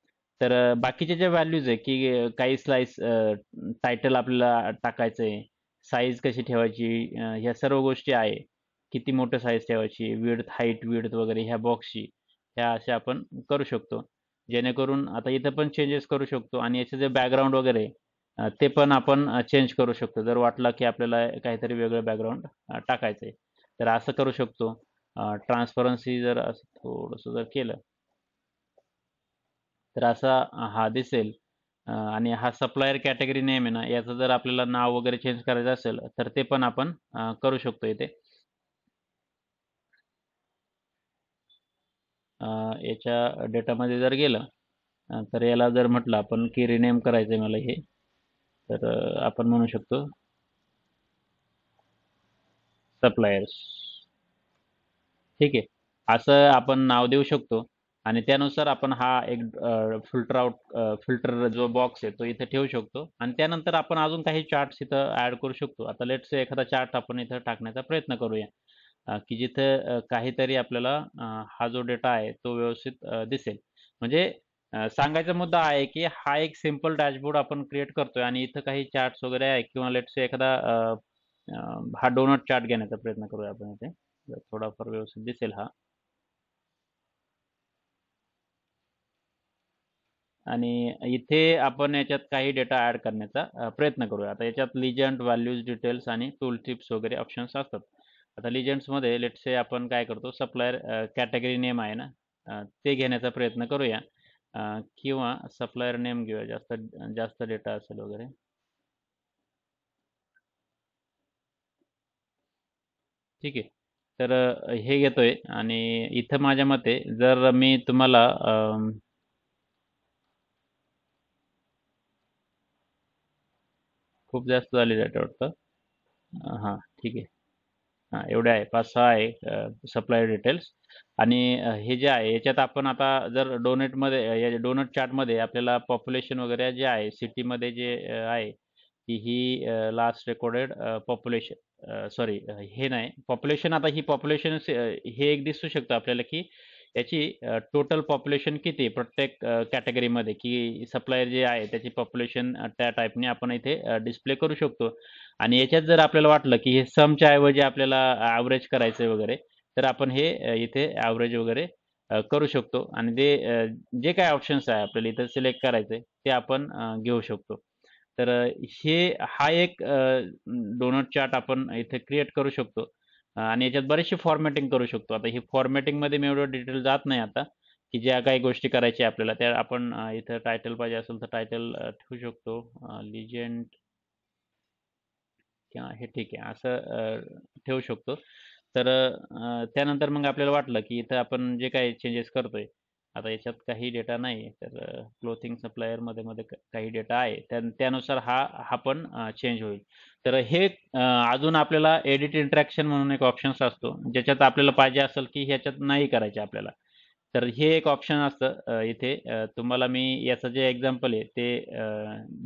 तर बाकीचे जे व्हॅल्यूज आहे की काही स्लाइस टायटल आपल्याला टाकायचं आहे, साईज कशी ठेवायची ह्या सर्व गोष्टी आहे. किती मोठं साईज ठेवायची, विड्थ, हाईट, विड्थ वगैरे ह्या बॉक्सची ह्या अशा आपण करू शकतो. जेणेकरून आता इथं पण चेंजेस करू शकतो आणि याचं जे बॅकग्राऊंड वगैरे आहे, ते पण आपण चेंज करू शकतो. जर वाटलं की आपल्याला काहीतरी वेगळं बॅकग्राऊंड टाकायचं आहे, तर असं करू शकतो. ट्रान्सपरन्सी जर असं थोडंसं जर केलं, तर असा हा दिसेल आणि हा सप्लायर कॅटेगरी नेम आहे ना, याचं जर आपल्याला नाव वगैरे चेंज करायचं असेल, तर ते पण आपण करू शकतो इथे. याच्या डेटामध्ये जर गेलं तर याला जर म्हटलं आपण की रिनेम करायचं आहे मला हे, तर आपण म्हणू शकतो सप्लायर्स. ठीक आहे. असं आपण नाव देऊ शकतो आणि त्यानुसार आपण हा एक फिल्टर आउट फिल्टर जो बॉक्स आहे तो इथे ठेवू शकतो आणि त्यानंतर आपण अजून काही चार्ट्स इथं ऍड करू शकतो. आता लेट्स से एखादा चार्ट आपण इथं टाकण्याचा प्रयत्न करूया की जिथं काहीतरी आपल्याला हा जो डेटा आहे तो व्यवस्थित दिसेल. म्हणजे सांगायचा मुद्दा आहे की हा एक सिंपल डॅशबोर्ड आपण क्रिएट करतोय आणि इथं काही चार्ट्स वगैरे आहे किंवा लेट्स से एखादा हा डोनट चार्ट घेण्याचा प्रयत्न करूया आपण इथे. जर थोडाफार व्यवस्थित दिसेल हा आणि इथे आपण याच्यात काही डेटा ऍड करण्याचा प्रयत्न करूया. आता याच्यात लिजंड, व्हॅल्यूज, डिटेल्स आणि टूल टिप्स वगैरे ऑप्शन्स असतात. आता लिजंड्समध्ये लेट्स से आपण काय करतो सप्लायर कॅटेगरी नेम आहे ना ते घेण्याचा प्रयत्न करूया किंवा सप्लायर नेम घेऊया जास्त जास्त डेटा असेल वगैरे. ठीक आहे. तर हे घेतोय आणि इथं माझ्या मते जर मी तुम्हाला खूप जास्त झाले डेटा वाटतं. हां, ठीक आहे. हां, एवढे आहे. 5-6 आहे सप्लायर डिटेल्स आणि हे जे आहे याच्यात आपण आता जर डोनेटमध्ये या डोनट चार्टमध्ये आपल्याला पॉप्युलेशन वगैरे जे आहे सिटीमध्ये जे आहे की ही लास्ट रेकॉर्डेड पॉप्युलेशन सॉरी हे नाही पॉप्युलेशन आता ही पॉप्युलेशन हे एक दिसू शकतं आपल्याला की याची टोटल पॉप्युलेशन किती आहे प्रत्येक कॅटेगरीमध्ये की सप्लायर जे आहे त्याची पॉप्युलेशन त्या टाईपने आपण इथे डिस्प्ले करू शकतो आणि याच्यात जर आपल्याला वाटलं की हे समच्या ऐवजी आपल्याला ॲव्हरेज करायचं वगैरे तर आपण हे इथे ॲव्हरेज वगैरे करू शकतो आणि ते जे काही ऑप्शन्स आहे आपल्याला इथं सिलेक्ट करायचे ते आपण घेऊ शकतो. तर हे हा एक डोनट चार्ट आपण इथे क्रिएट करू शकतो आणि याच्यात बरीचशी फॉर्मॅटिंग करू शकतो. आता ही फॉर्मॅटिंगमध्ये मी एवढं डिटेल जात नाही आता, की ज्या काही गोष्टी करायच्या आपल्याला त्या आपण इथं टायटल पाहिजे असेल तर टायटल ठेवू शकतो. लिजेंड किंवा हे ठीक आहे असं ठेवू शकतो. तर त्यानंतर मग आपल्याला वाटलं की इथं आपण जे काही चेंजेस करतोय आता याच्यात काही डेटा नाही, तर क्लोथिंग सप्लायरमध्ये मध्ये काही डेटा आहे, त्यानुसार हा पण चेंज होईल. तर हे अजून आपल्याला एडिट इंटरॅक्शन म्हणून एक ऑप्शन्स असतो, ज्याच्यात आपल्याला पाहिजे असेल की ह्याच्यात नाही करायचे आपल्याला. तर हे एक ऑप्शन असतं इथे. तुम्हाला मी याचं जे एक्झाम्पल आहे ते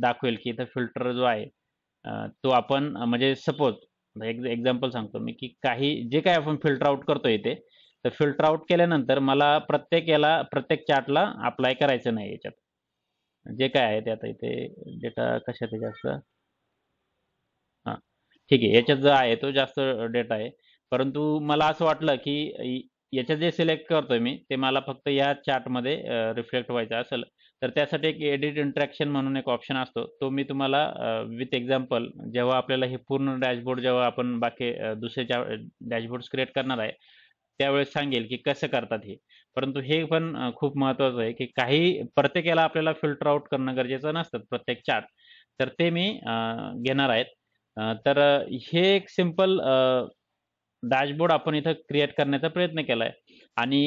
दाखवेल की इथं फिल्टर जो आहे तो आपण म्हणजे सपोज एक एक्झाम्पल सांगतो मी की काही जे काही आपण फिल्टर आउट करतो इथे, तर फिल्टर आउट केल्यानंतर मला प्रत्येक चार्टला अप्लाय करायचं नाही याच्यात. जे काय आहे ते आता इथे डेटा कशात आहे जास्त. हां, ठीक आहे. याच्यात जो आहे तो जास्त डेटा आहे. परंतु मला असं वाटलं की याच्यात जे सिलेक्ट करतोय मी ते मला फक्त या चार्टमध्ये रिफ्लेक्ट व्हायचं असेल, तर त्यासाठी एक एडिट इंटरॅक्शन म्हणून एक ऑप्शन असतो. तो मी तुम्हाला विथ एक्झाम्पल जेव्हा आपल्याला हे पूर्ण डॅशबोर्ड जेव्हा आपण बाकी दुसरे डॅशबोर्ड्स क्रिएट करणार आहे, त्यावेळेस सांगेल की कसं करतात हे. परंतु हे पण खूप महत्त्वाचं आहे की काही प्रत्येक याला आपल्याला फिल्टर आउट करणं गरजेचं नसतं प्रत्येक चार्ट. तर ते मी घेणार आहेत. तर हे एक सिंपल डॅशबोर्ड आपण इथं क्रिएट करण्याचा प्रयत्न केलाय आणि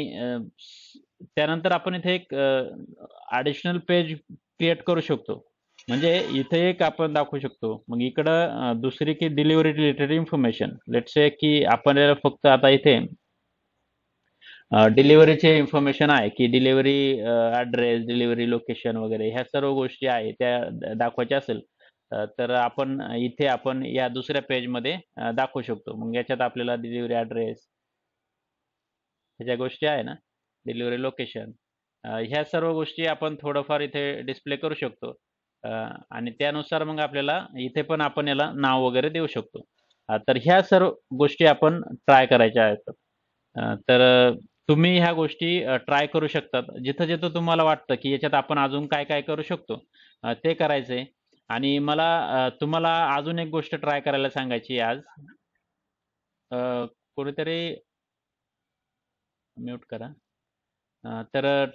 त्यानंतर आपण इथे एक ॲडिशनल पेज क्रिएट करू शकतो. म्हणजे इथे एक आपण दाखवू शकतो. मग इकडं दुसरी की delivery related information. Let's say की आपण फक्त आता इथे डिलिव्हरीचे इन्फॉर्मेशन आहे की डिलिव्हरी ॲड्रेस, डिलिव्हरी लोकेशन वगैरे ह्या सर्व गोष्टी आहे त्या दाखवायच्या असेल, तर इथे आपण या दुसऱ्या पेजमध्ये दाखवू शकतो. मग याच्यात आपल्याला डिलिव्हरी ॲड्रेस ह्या ज्या गोष्टी आहे ना, डिलिव्हरी लोकेशन ह्या सर्व गोष्टी आपण थोडंफार इथे डिस्प्ले करू शकतो. अ, आणि त्यानुसार मग आपल्याला इथे पण आपण याला नाव वगैरे देऊ शकतो. तर ह्या सर्व गोष्टी आपण ट्राय करायच्या आहेत. तर तुम्ही ह्या गोष्टी ट्राय करू शकतात. जिथं-जिथं तुम्हाला वाटतं, की याच्यात आपण अजून काय-काय करू शकतो, ते करायचंय. आणि मला तुम्हाला अजून एक गोष्ट ट्राय करायला सांगायची आहे आज. अ, कोणीतरी म्यूट करा. तर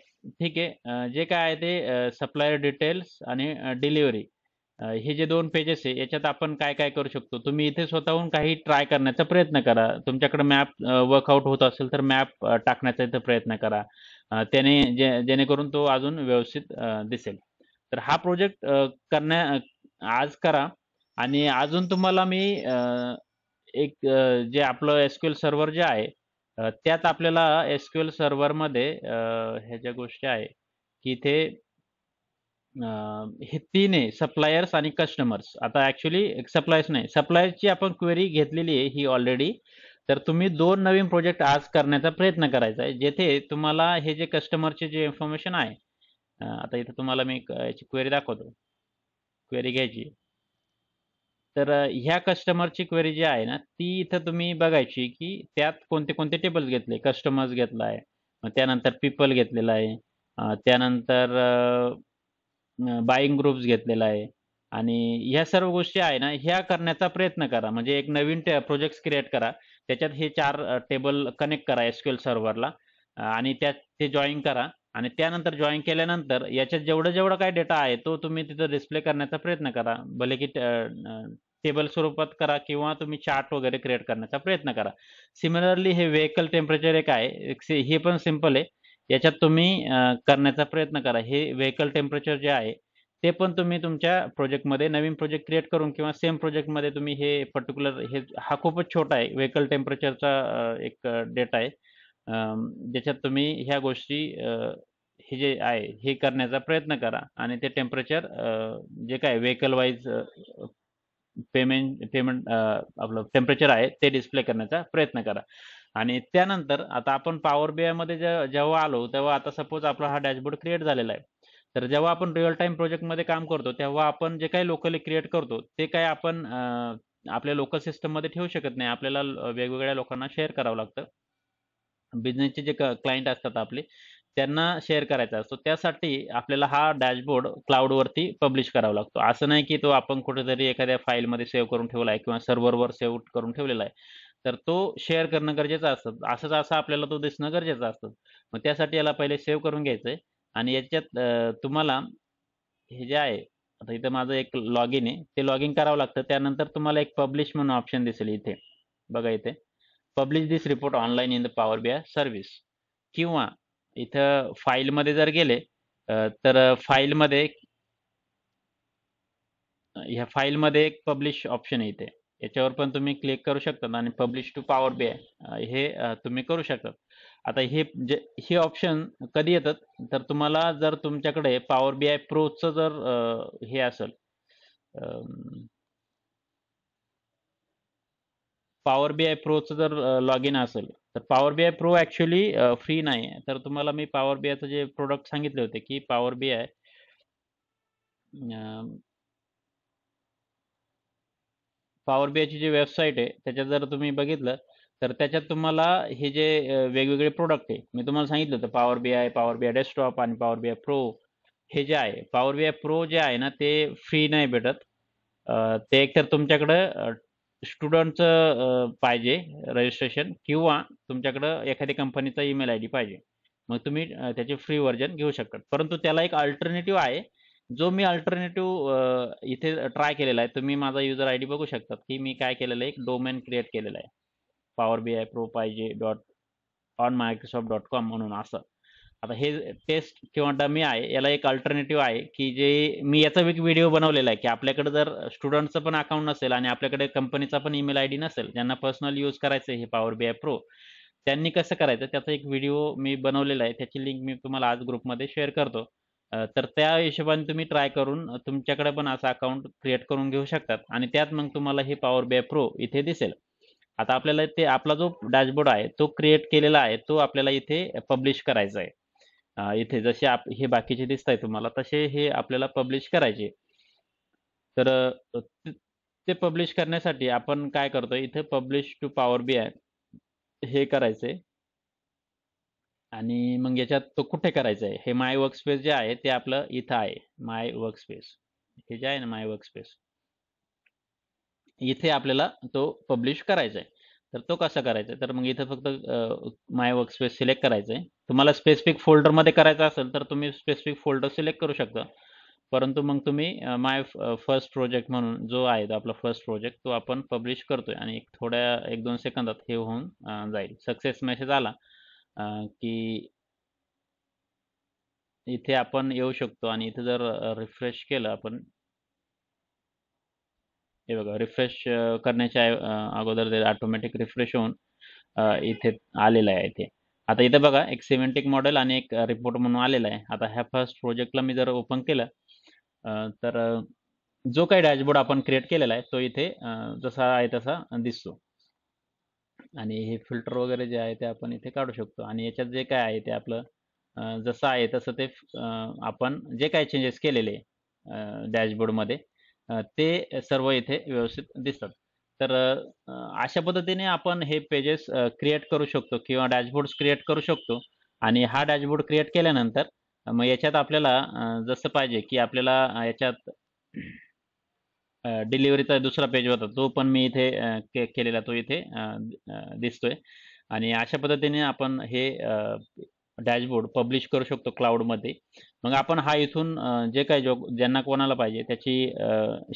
ठीक आहे. जे काय आहे ते सप्लायर डिटेल्स आणि डिलिव्हरी हे जे 2 पेजेस आहे, याच्यात आपण काय-काय करू शकतो. तुम्ही इथे स्वतःहून काही ट्राय करण्याचा प्रयत्न करा. तुमच्याकडे मॅप वर्कआउट होत असेल, तर मॅप टाकण्याचा इथं प्रयत्न करा. त्याने जेणेकरून तो अजून व्यवस्थित दिसेल. तर हा प्रोजेक्ट आज करा आणि अजून तुम्हाला मी एक जे आपलं एसक्यूएल सर्व्हर जे आहे, त्यात आपल्याला एसक्यूएल सर्व्हरमध्ये ह्या ज्या गोष्टी आहे, की इथे हे 3 आहे सप्लायर्स आणि कस्टमर्स. आता ॲक्चुअली सप्लायर्स नाही, सप्लायर्सची आपण क्वेरी घेतलेली आहे ही ऑलरेडी. तर तुम्ही 2 नवीन प्रोजेक्ट आज करण्याचा प्रयत्न करायचा आहे, जेथे तुम्हाला हे जे कस्टमरचे जे इन्फॉर्मेशन आहे, आता इथे तुम्हाला मी एक याची क्वेरी दाखवतो. क्वेरी घ्यायची. तर ह्या कस्टमरची क्वेरी जी आहे ना, ती इथं तुम्ही बघायची, की त्यात कोणते-कोणते टेबल्स घेतले. कस्टमर्स घेतलाय, मग त्यानंतर पीपल घेतलेला आहे. त्यानंतर बायिंग ग्रुप्स घेतलेला आहे आणि ह्या सर्व गोष्टी आहे ना, ह्या करण्याचा प्रयत्न करा. म्हणजे एक नवीन प्रोजेक्ट्स क्रिएट करा. त्याच्यात हे 4 टेबल कनेक्ट करा एसक्यूएल सर्व्हरला आणि त्यात ते जॉइन करा आणि त्यानंतर जॉइन केल्यानंतर याच्यात जेवढं काही डेटा आहे, तो तुम्ही तिथं डिस्प्ले करण्याचा प्रयत्न करा. भले की टेबल स्वरूपात करा किंवा तुम्ही चार्ट वगैरे क्रिएट करण्याचा प्रयत्न करा. सिमिलरली हे व्हेइकल टेम्परेचर एक आहे. हे पण सिंपल आहे. याच्यात तुम्ही करण्याचा प्रयत्न करा. हे व्हेइकल टेम्परेचर जे आहे, ते पण तुम्ही तुमच्या प्रोजेक्टमध्ये नवीन प्रोजेक्ट क्रिएट करून किंवा सेम प्रोजेक्टमध्ये तुम्ही हे पर्टिक्युलर हा खूपच छोटा आहे. व्हेइकल टेम्परेचरचा एक डेटा आहे. ज्याच्यात तुम्ही ह्या गोष्टी हे जे आहे, हे करण्याचा प्रयत्न करा आणि ते टेम्परेचर जे काही व्हेइकल वाईज पेमेंट आपलं टेम्परेचर आहे ते डिस्प्ले करण्याचा प्रयत्न करा. आणि त्यानंतर आता आपण पॉवर बीआयमध्ये जेव्हा आलो, तेव्हा आता सपोज आपला हा डॅशबोर्ड क्रिएट झालेला आहे. तर जेव्हा आपण रिअल टाईम प्रोजेक्टमध्ये काम करतो, तेव्हा आपण जे काही लोकली क्रिएट करतो, ते काही आपण आपल्या लोकल सिस्टममध्ये ठेवू शकत नाही. आपल्याला वेगवेगळ्या लोकांना शेअर करावं लागतं. बिझनेसचे जे क्लायंट असतात आपले, त्यांना शेअर करायचा असतो. त्यासाठी आपल्याला हा डॅशबोर्ड क्लाउडवरती पब्लिश करावा लागतो. असं नाही की तो आपण कुठेतरी एखाद्या फाईलमध्ये सेव्ह करून ठेवला आहे किंवा सर्व्हरवर सेव्ह करून ठेवलेला आहे. तर तो शेअर करणं गरजेचं असतं. असं आपल्याला तो दिसणं गरजेचं असतं. मग त्यासाठी याला पहिले सेव्ह करून घ्यायचंय आणि याच्यात तुम्हाला हे जे आहे, आता इथं माझं एक लॉगिन आहे. ते लॉगिन करावं लागतं. त्यानंतर तुम्हाला एक पब्लिश म्हणून ऑप्शन दिसेल इथे. बघा इथे. Publish this report online in the power BI service किंवा इथं फाईलमध्ये जर गेले तर फाईलमध्ये ह्या फाईलमध्ये एक पब्लिश ऑप्शन आहे इथे. याच्यावर पण तुम्ही क्लिक करू शकता आणि पब्लिश टू पॉवर बीआय हे तुम्ही करू शकता. आता हे ऑप्शन कधी येतात, तर तुम्हाला जर तुमच्याकडे पॉवर बीआय प्रोचं जर हे असेल, पॉवर बीआय प्रोचं जर लॉग इन असेल, तर power BI pro actually free नाही आहे. तर तुम्हाला मी पॉवर बीआयचं जे प्रोडक्ट सांगितले होते की पॉवर बीआय पॉवर बीआयची जी वेबसाईट आहे त्याच्यात जर तुम्ही बघितलं, तर त्याच्यात तुम्हाला हे जे वेगवेगळे प्रोडक्ट आहे मी तुम्हाला सांगितलं होतं, पॉवर बीआय डेस्कटॉप आणि पॉवर बीआय प्रो. हे जे आहे पॉवर बीआय प्रो जे आहे ना ते फ्री नाही भेटत. ते एकतर तुमच्याकडं स्टुडंटचं पाहिजे रजिस्ट्रेशन, किंवा तुमच्याकडं एखाद्या कंपनीचा ईमेल आय डी पाहिजे. मग तुम्ही त्याचे फ्री व्हर्जन घेऊ शकता. परंतु त्याला एक अल्टरनेटिव्ह आहे, जो मी अल्टरनेटिव्ह इथे ट्राय केलेला आहे. तुम्ही माझा युजर आय डी बघू शकता की मी काय केलेलं आहे, एक डोमेन क्रिएट केलेला आहे, पॉवर बी आय प्रो पाहिजे dot on Microsoft dot com म्हणून असं. आता हे टेस्ट किंवा डमी आहे, याला एक अल्टरनेटिव्ह आहे की जे मी याचा एक व्हिडिओ बनवलेला आहे की आपल्याकडे जर स्टुडंटचं पण अकाउंट नसेल आणि आपल्याकडे कंपनीचा पण ईमेल आय डी नसेल, ज्यांना पर्सनल यूज करायचं आहे हे पॉवर बी आय प्रो, त्यांनी कसं करायचं त्याचा एक व्हिडिओ मी बनवलेला आहे. त्याची लिंक मी तुम्हाला आज ग्रुपमध्ये शेअर करतो. तर त्या हिशोबाने तुम्ही ट्राय करून तुमच्याकडे पण असं अकाउंट क्रिएट करून घेऊ शकतात आणि त्यात मग तुम्हाला हे पॉवर बी आय प्रो इथे दिसेल. आता आपल्याला ते आपला जो डॅशबोर्ड आहे तो क्रिएट केलेला आहे, तो आपल्याला इथे पब्लिश करायचा आहे. इथे जसे हे बाकीचे दिसत आहे तुम्हाला, तसे हे आपल्याला पब्लिश करायचे. तर ते पब्लिश करण्यासाठी आपण काय करतो, इथे publish to Power B I हे करायचंय. आणि मग याच्यात तो कुठे करायचा आहे, हे माय वर्कस्पेस जे आहे ते आपलं इथं आहे. माय वर्कस्पेस हे जे आहे ना, माय वर्कस्पेस इथे आपल्याला तो पब्लिश करायचा आहे. तर तो कसा करायचा आहे, तर मग इथं फक्त माय वर्कस्पेस सिलेक्ट करायचं आहे. तुम्हाला स्पेसिफिक फोल्डरमध्ये करायचं असेल तर तुम्ही स्पेसिफिक फोल्डर सिलेक्ट करू शकता. परंतु मग तुम्ही माय फर्स्ट प्रोजेक्ट म्हणून जो आहे तो आपला फर्स्ट प्रोजेक्ट, तो आपण पब्लिश करतोय आणि एक दोन सेकंदात हे होऊन जाईल. सक्सेस मेसेज आला की इथे आपण येऊ शकतो आणि इथे जर रिफ्रेश केलं आपण, हे बघा रिफ्रेश करण्याच्या अगोदर ते ऑटोमॅटिक रिफ्रेश होऊन इथे आलेलं आहे इथे. आता इथे बघा एक सिमेंटिक मॉडेल आणि एक रिपोर्ट म्हणून आलेला आहे. आता ह्या फर्स्ट प्रोजेक्टला मी जर ओपन केलं तर जो काही डॅशबोर्ड आपण क्रिएट केलेला आहे तो इथे जसा आहे तसा दिसतो. आणि हे फिल्टर वगैरे जे आहे ते आपण इथे काढू शकतो आणि याच्यात जे काय आहे ते आपलं जसं आहे तसं ते आपण जे काही चेंजेस केलेले डॅशबोर्डमध्ये ते सर्व इथे व्यवस्थित दिसतात. तर अशा पद्धतीने आपण हे पेजेस क्रिएट करू शकतो किंवा डॅशबोर्ड्स क्रिएट करू शकतो. आणि हा डॅशबोर्ड क्रिएट केल्यानंतर मग याच्यात आपल्याला जसं पाहिजे की आपल्याला याच्यात डिलिव्हरीचा दुसरा पेज होता, तो पण मी इथे केलेला, तो इथे दिसतोय. आणि अशा पद्धतीने आपण हे डॅशबोर्ड पब्लिश करू शकतो क्लाउडमध्ये. मग आपण हा इथून जे काही ज्यांना कोणाला पाहिजे त्याची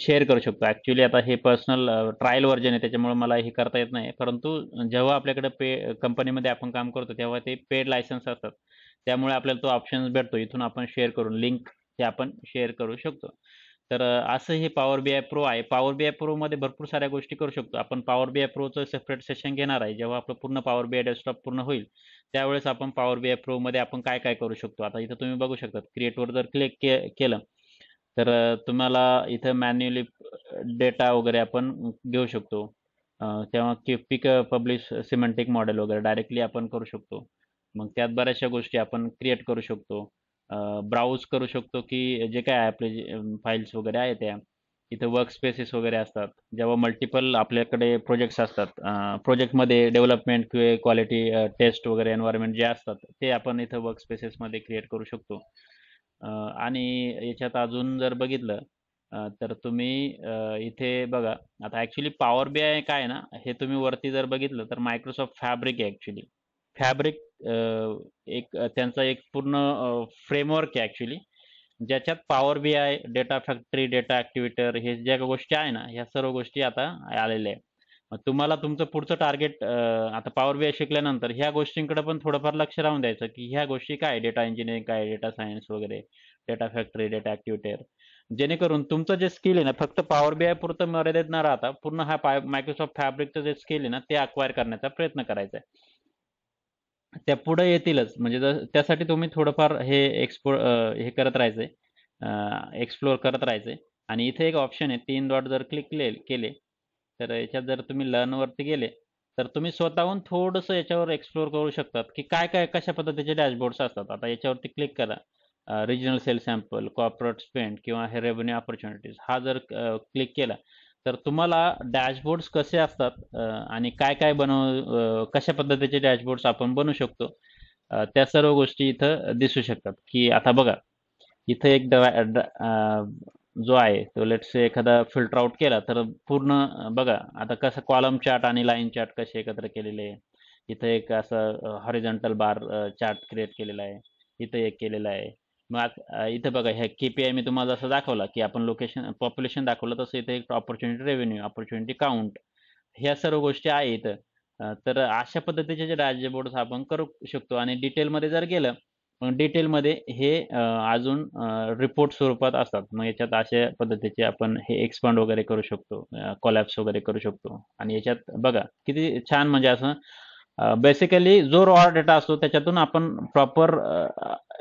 शेअर करू शकतो. ॲक्च्युली आता हे पर्सनल ट्रायल व्हर्जन आहे, त्याच्यामुळे मला हे करता येत नाही. परंतु जेव्हा आपल्याकडे कंपनीमध्ये आपण काम करतो तेव्हा ते पेड लायसन्स असतात, त्यामुळे आपल्याला तो ऑप्शन भेटतो. इथून आपण शेअर करून लिंक हे आपण शेअर करू शकतो. तर असं हे पॉवर बी आय प्रो आहे. पॉवर बी आय प्रोमध्ये भरपूर साऱ्या गोष्टी करू शकतो आपण. पॉवर बी आय प्रोचं सेपरेट सेशन घेणार आहे. जेव्हा आपलं पूर्ण पॉवर बी आय डेस्कटॉप पूर्ण होईल त्यावेळेस आपण पॉवर बी आय प्रोमध्ये आपण काय काय करू शकतो. आता इथं तुम्ही बघू शकता, क्रिएटवर जर क्लिक केलं तर तुम्हाला इथं मॅन्युअली डेटा वगैरे आपण घेऊ शकतो. तेव्हा पिक पब्लिश सिमेंटिक मॉडेल वगैरे डायरेक्टली आपण करू शकतो. मग त्यात बऱ्याचशा गोष्टी आपण क्रिएट करू शकतो. ब्राउज करू शकतो की जे काय आपले फाईल्स वगैरे आहे त्या. इथं वर्क स्पेसेस वगैरे असतात. जेव्हा मल्टिपल आपल्याकडे प्रोजेक्ट्स असतात, प्रोजेक्टमध्ये डेव्हलपमेंट किंवा क्वालिटी टेस्ट वगैरे एन्व्हायरमेंट जे असतात ते आपण इथं वर्क स्पेसेसमध्ये क्रिएट करू शकतो. आणि याच्यात अजून जर बघितलं तर तुम्ही इथे बघा. आता ॲक्च्युली पॉवर बी आय काय आहे ना, हे तुम्ही वरती जर बघितलं तर मायक्रोसॉफ्ट फॅब्रिक आहे ॲक्च्युली. फॅब्रिक एक त्यांचा एक पूर्ण फ्रेमवर्क आहे ॲक्च्युली, ज्याच्यात Power B I, data factory, data activator हे ज्या गोष्टी आहे ना, ह्या सर्व गोष्टी आता आलेल्या आहे. तुम्हाला तुमचं पुढचं टार्गेट आता पॉवर बीआय शिकल्यानंतर ह्या गोष्टींकडे पण थोडंफार लक्ष राहून द्यायचं, की ह्या गोष्टी काय, डेटा इंजिनिअरिंग काय, डेटा सायन्स वगैरे, डेटा फॅक्टरी, डेटा ॲक्टिव्हेटर, जेणेकरून तुमचं जे स्किल आहे ना फक्त पॉवर बीआय पुरतं मर्यादित न राहता पूर्ण हा मायक्रोसॉफ्ट फॅब्रिकचं जे स्किल आहे ना ते अक्वायर करण्याचा प्रयत्न करायचा आहे. त्या पुढे येतीलच, म्हणजे त्यासाठी तुम्ही थोडंफार हे करत राहायचंय, एक्सप्लोअर करत राहायचंय. आणि इथे एक ऑप्शन आहे, 3 डॉट जर क्लिक केले तर याच्यात जर तुम्ही लर्न वरती गेले तर तुम्ही स्वतःहून थोडंसं याच्यावर एक्सप्लोअर करू शकतात, की काय काय कशा पद्धतीचे डॅशबोर्ड्स असतात. आता याच्यावरती क्लिक करा, regional sale sample, corporate spend किंवा हे रेव्हेन्यू ऑपॉर्च्युनिटीज, हा जर क्लिक केला तर तुम्हाला डॅशबोर्ड्स कसे असतात आणि काय काय कशा पद्धतीचे डॅशबोर्ड्स आपण बनवू शकतो, त्या सर्व गोष्टी इथं दिसू शकतात. की आता बघा, इथं एक जो आहे तो लेट्स से एखादा फिल्टर आउट केला तर पूर्ण बघा आता कसं कॉलम चार्ट आणि लाईन चार्ट कसे एकत्र केलेले आहे. इथं एक असं हॉरिझॉन्टल बार चार्ट क्रिएट केलेला आहे. इथं एक केलेला आहे. मग इथं बघा, ह्या केपीआय मी तुम्हाला जसं दाखवला की आपण लोकेशन पॉप्युलेशन दाखवलं, तसं इथे एक ऑपॉर्च्युनिटी रेव्हेन्यू, ऑपॉर्च्युनिटी काउंट, ह्या सर्व गोष्टी आहे इथं. तर अशा पद्धतीचे जे डॅशबोर्ड्स आपण करू शकतो. आणि डिटेलमध्ये जर गेलं, मग डिटेलमध्ये हे अजून रिपोर्ट स्वरूपात असतात. मग याच्यात अशा पद्धतीचे आपण हे एक्सपांड वगैरे करू शकतो, कोलॅप्स वगैरे करू शकतो. आणि याच्यात बघा किती छान, म्हणजे असं बेसिकली जो रॉ डेटा असतो त्याच्यातून आपण प्रॉपर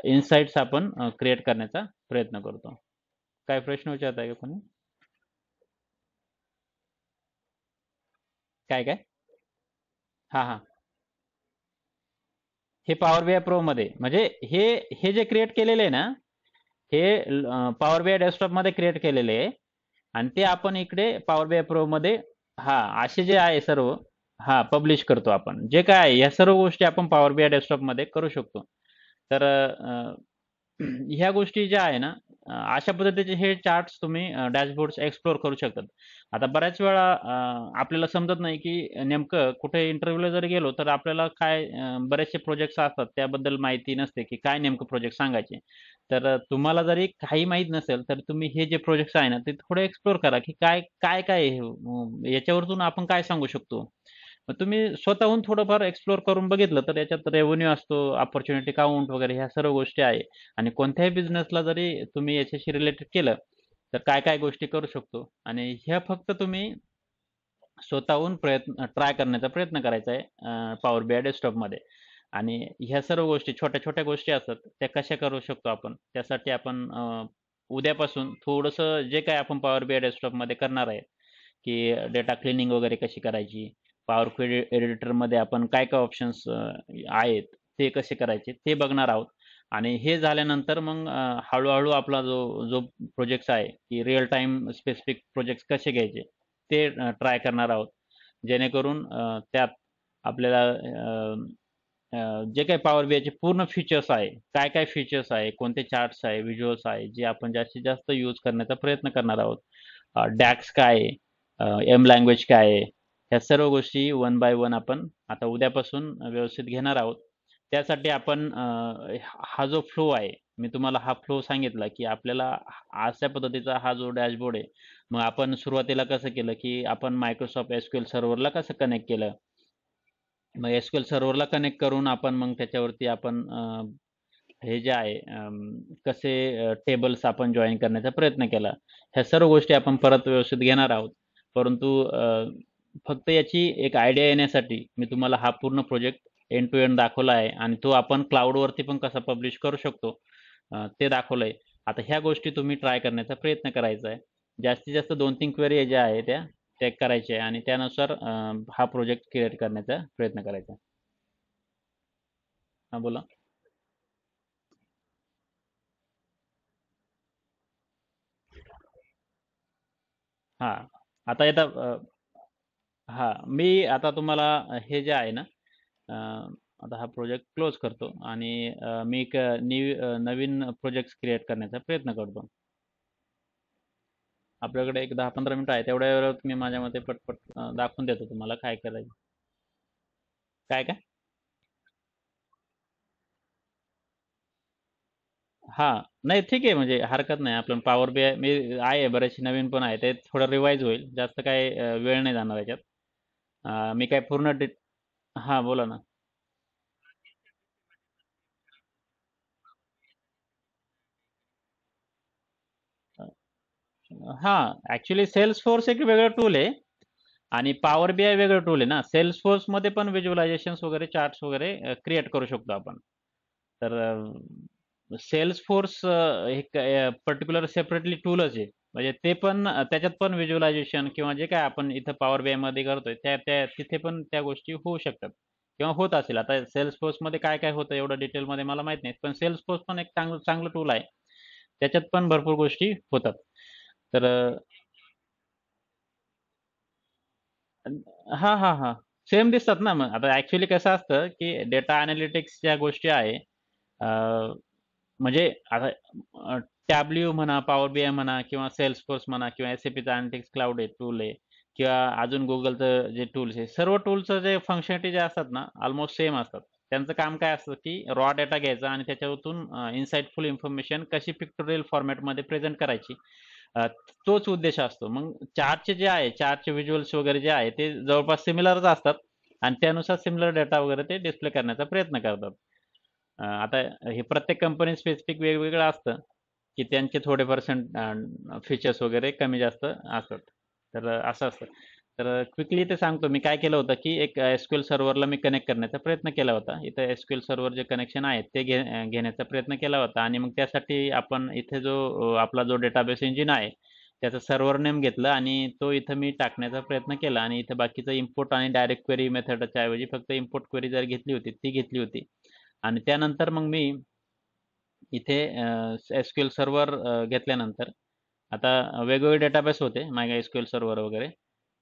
इन्साइट्स आपण क्रिएट करण्याचा प्रयत्न करतो. काय प्रश्न विचारताय का कोणी? काय काय? हा हा. हे पॉवर बीआय प्रो मध्ये, म्हणजे हे हे जे क्रिएट केलेले आहे ना, हे पॉवर बीआय डेस्कटॉप मध्ये क्रिएट केलेले आहे. आणि ते आपण इकडे पॉवर बीआय प्रो मध्ये, हा, असे जे आहे सर्व, हा, पब्लिश करतो आपण. जे काय आहे या सर्व गोष्टी आपण पॉवर बीआय डेस्कटॉप मध्ये करू शकतो. तर ह्या गोष्टी ज्या आहे ना, अशा पद्धतीचे हे चार्ट्स तुम्ही डॅशबोर्ड्स एक्सप्लोर करू शकतात. आता बऱ्याच वेळा आपल्याला समजत नाही की नेमकं कुठे इंटरव्ह्यूला जर गेलो तर आपल्याला काय, बरेचसे प्रोजेक्ट्स असतात त्याबद्दल माहिती नसते की काय नेमकं प्रोजेक्ट सांगायचे. तर तुम्हाला जरी काही माहीत नसेल तर तुम्ही हे जे प्रोजेक्ट्स आहे ना ते थोडे एक्सप्लोर करा, की काय काय काय आहे हे, याच्यावरतून आपण काय सांगू शकतो. मग तुम्ही स्वतःहून थोडंफार एक्सप्लोर करून बघितलं तर याच्यात रेव्हेन्यू असतो, अपॉर्च्युनिटी काउंट वगैरे ह्या सर्व गोष्टी आहे. आणि कोणत्याही बिझनेसला जरी तुम्ही याच्याशी रिलेटेड केलं तर काय काय गोष्टी करू शकतो. आणि ह्या फक्त तुम्ही स्वतःहून ट्राय करण्याचा प्रयत्न करायचा आहे पॉवर बीआय डेस्कटॉपमध्ये. आणि ह्या सर्व गोष्टी छोट्या छोट्या गोष्टी असतात त्या कशा करू शकतो आपण, त्यासाठी आपण उद्यापासून थोडंसं जे काय आपण पॉवर बीआय डेस्कटॉपमध्ये करणार आहे, की डेटा क्लिनिंग वगैरे कशी करायची, पॉवर क्वेरी एडिटरमध्ये आपण काय काय ऑप्शन्स आहेत ते कसे करायचे ते बघणार आहोत. आणि हे झाल्यानंतर मग हळूहळू आपला जो जो प्रोजेक्ट्स आहे की रिअल टाइम स्पेसिफिक प्रोजेक्ट्स कसे घ्यायचे ते ट्राय करणार आहोत. जेणेकरून त्यात आपल्याला जे काही पॉवर बीआयचे पूर्ण फीचर्स आहे, काय काय फीचर्स आहे, कोणते चार्ट्स आहे, व्हिज्युअल्स आहे, जे आपण जास्तीत जास्त यूज करण्याचा प्रयत्न करणार आहोत. डॅक्स काय आहे, एम लँग्वेज काय आहे, ह्या सर्व गोष्टी वन बाय वन आपण आता उद्यापासून व्यवस्थित घेणार आहोत. त्यासाठी आपण हा जो फ्लो आहे, मी तुम्हाला हा फ्लो सांगितला, की आपल्याला अशा पद्धतीचा हा जो डॅशबोर्ड आहे. मग आपण सुरुवातीला कसं केलं, की आपण मायक्रोसॉफ्ट एसक्यूएल सर्व्हरला कसं कनेक्ट केलं. मग एसक्यूएल सर्व्हरला कनेक्ट करून आपण मग त्याच्यावरती आपण हे जे आहे कसे टेबल्स आपण जॉईन करण्याचा प्रयत्न केला. ह्या सर्व गोष्टी आपण परत व्यवस्थित घेणार आहोत. परंतु फक्त याची एक आयडिया येण्यासाठी मी तुम्हाला हा पूर्ण प्रोजेक्ट एंड टू एंड दाखवला आहे. आणि तो आपण क्लाउडवरती पण कसा पब्लिश करू शकतो ते दाखवलंय. आता ह्या गोष्टी तुम्ही ट्राय करण्याचा प्रयत्न करायचा आहे. जास्तीत जास्त 2-3 क्वेरी ज्या आहे त्या चेक करायच्या आहे आणि त्यानुसार हा प्रोजेक्ट क्रिएट करण्याचा प्रयत्न करायचा. हा, बोला. हा, आता येतं. हा, मी आता तुम्हाला हे जे आहे ना, आता हा प्रोजेक्ट क्लोज करतो आणि मी एक नवीन प्रोजेक्ट क्रिएट करण्याचा प्रयत्न करतो. आपल्याकडे एक 10-15 मिनिटं आहे, तेवढ्या वेळात मी माझ्या मते पटपट दाखवून देतो तुम्हाला काय करायचं. काय काय? हा, नाही, ठीक आहे, म्हणजे हरकत नाही. आपण पॉवर बी आय मी आहे, बरेचसे नवीन पण आहे, ते थोडं रिवाईज होईल. जास्त काय वेळ नाही जाणार याच्यात. मी काय पूर्ण हां, बोला ना. हां, ॲक्चुअली Salesforce एक वेगळं टूल आहे आणि पॉवर बीआय वेगळं टूल आहे ना. Salesforceमध्ये पण व्हिज्युअलायझेशन्स वगैरे, चार्ट्स वगैरे क्रिएट करू शकतो आपण. तर Salesforce एक पर्टिक्युलर सेपरेटली टूलच आहे. म्हणजे ते पण त्याच्यात पण व्हिज्युअलायझेशन किंवा जे काय आपण इथं पॉवर बीआयमध्ये करतोय, त्या त्या तिथे पण त्या गोष्टी होऊ शकतात किंवा होत असेल. आता Salesforceमध्ये काय काय होतं एवढं डिटेलमध्ये मला माहीत नाही. पण Salesforce पण एक चांगलं चांगलं टूल आहे. त्याच्यात पण भरपूर गोष्टी होतात. तर हां, हां, हां. सेम दिसतात ना मग. आता ॲक्चुअली कसं असतं, की डेटा अॅनालिटिक्स ज्या गोष्टी आहे, अ, म्हणजे आता टॅब्ल्यू म्हणा, पॉवर बीआय म्हणा किंवा Salesforce म्हणा किंवा SAPचं अॅनालिटिक्स क्लाउड आहे, टूल आहे किंवा अजून Googleचं जे टूल्स आहे, सर्व टूल्सचं जे फंक्शनॅलिटी जे असतात ना, ऑलमोस्ट सेम असतात. त्यांचं काम काय असतं, की रॉ डेटा घ्यायचा आणि त्याच्यातून इन्साइटफुल इन्फॉर्मेशन कशी पिक्टोरियल फॉर्मॅटमध्ये प्रेझेंट करायची. अ, तोच उद्देश असतो. मग चार्टचे जे आहे, चार्टचे व्हिज्युअल्स वगैरे जे आहे, ते जवळपास सिमिलरच असतात आणि त्यानुसार सिमिलर डेटा वगैरे ते डिस्प्ले करण्याचा प्रयत्न करतात. आता हे प्रत्येक कंपनी स्पेसिफिक वेगवेगळं असतं, की त्यांचे थोडेफार फीचर्स वगैरे कमी जास्त असतात. तर असं असतं. तर क्विकली ते सांगतो मी काय केलं होतं, की एक SQL सर्व्हरला मी कनेक्ट करण्याचा प्रयत्न केला होता. इथं SQL सर्व्हर जे कनेक्शन आहे ते घेण्याचा प्रयत्न केला होता आणि मग त्यासाठी आपण इथे जो आपला जो डेटाबेस इंजिन आहे, त्याचं सर्व्हर नेम घेतलं आणि तो इथं मी टाकण्याचा प्रयत्न केला आणि इथं बाकीचं इम्पोर्ट आणि डायरेक्ट क्वेरी मेथडच्या ऐवजी फक्त इम्पोर्ट क्वेरी जर घेतली होती, ती घेतली होती. आणि त्यानंतर मग मी इथे SQL सर्व्हर घेतल्यानंतर आता वेगवेगळे डेटाबेस होते MySQL सर्व्हर वगैरे.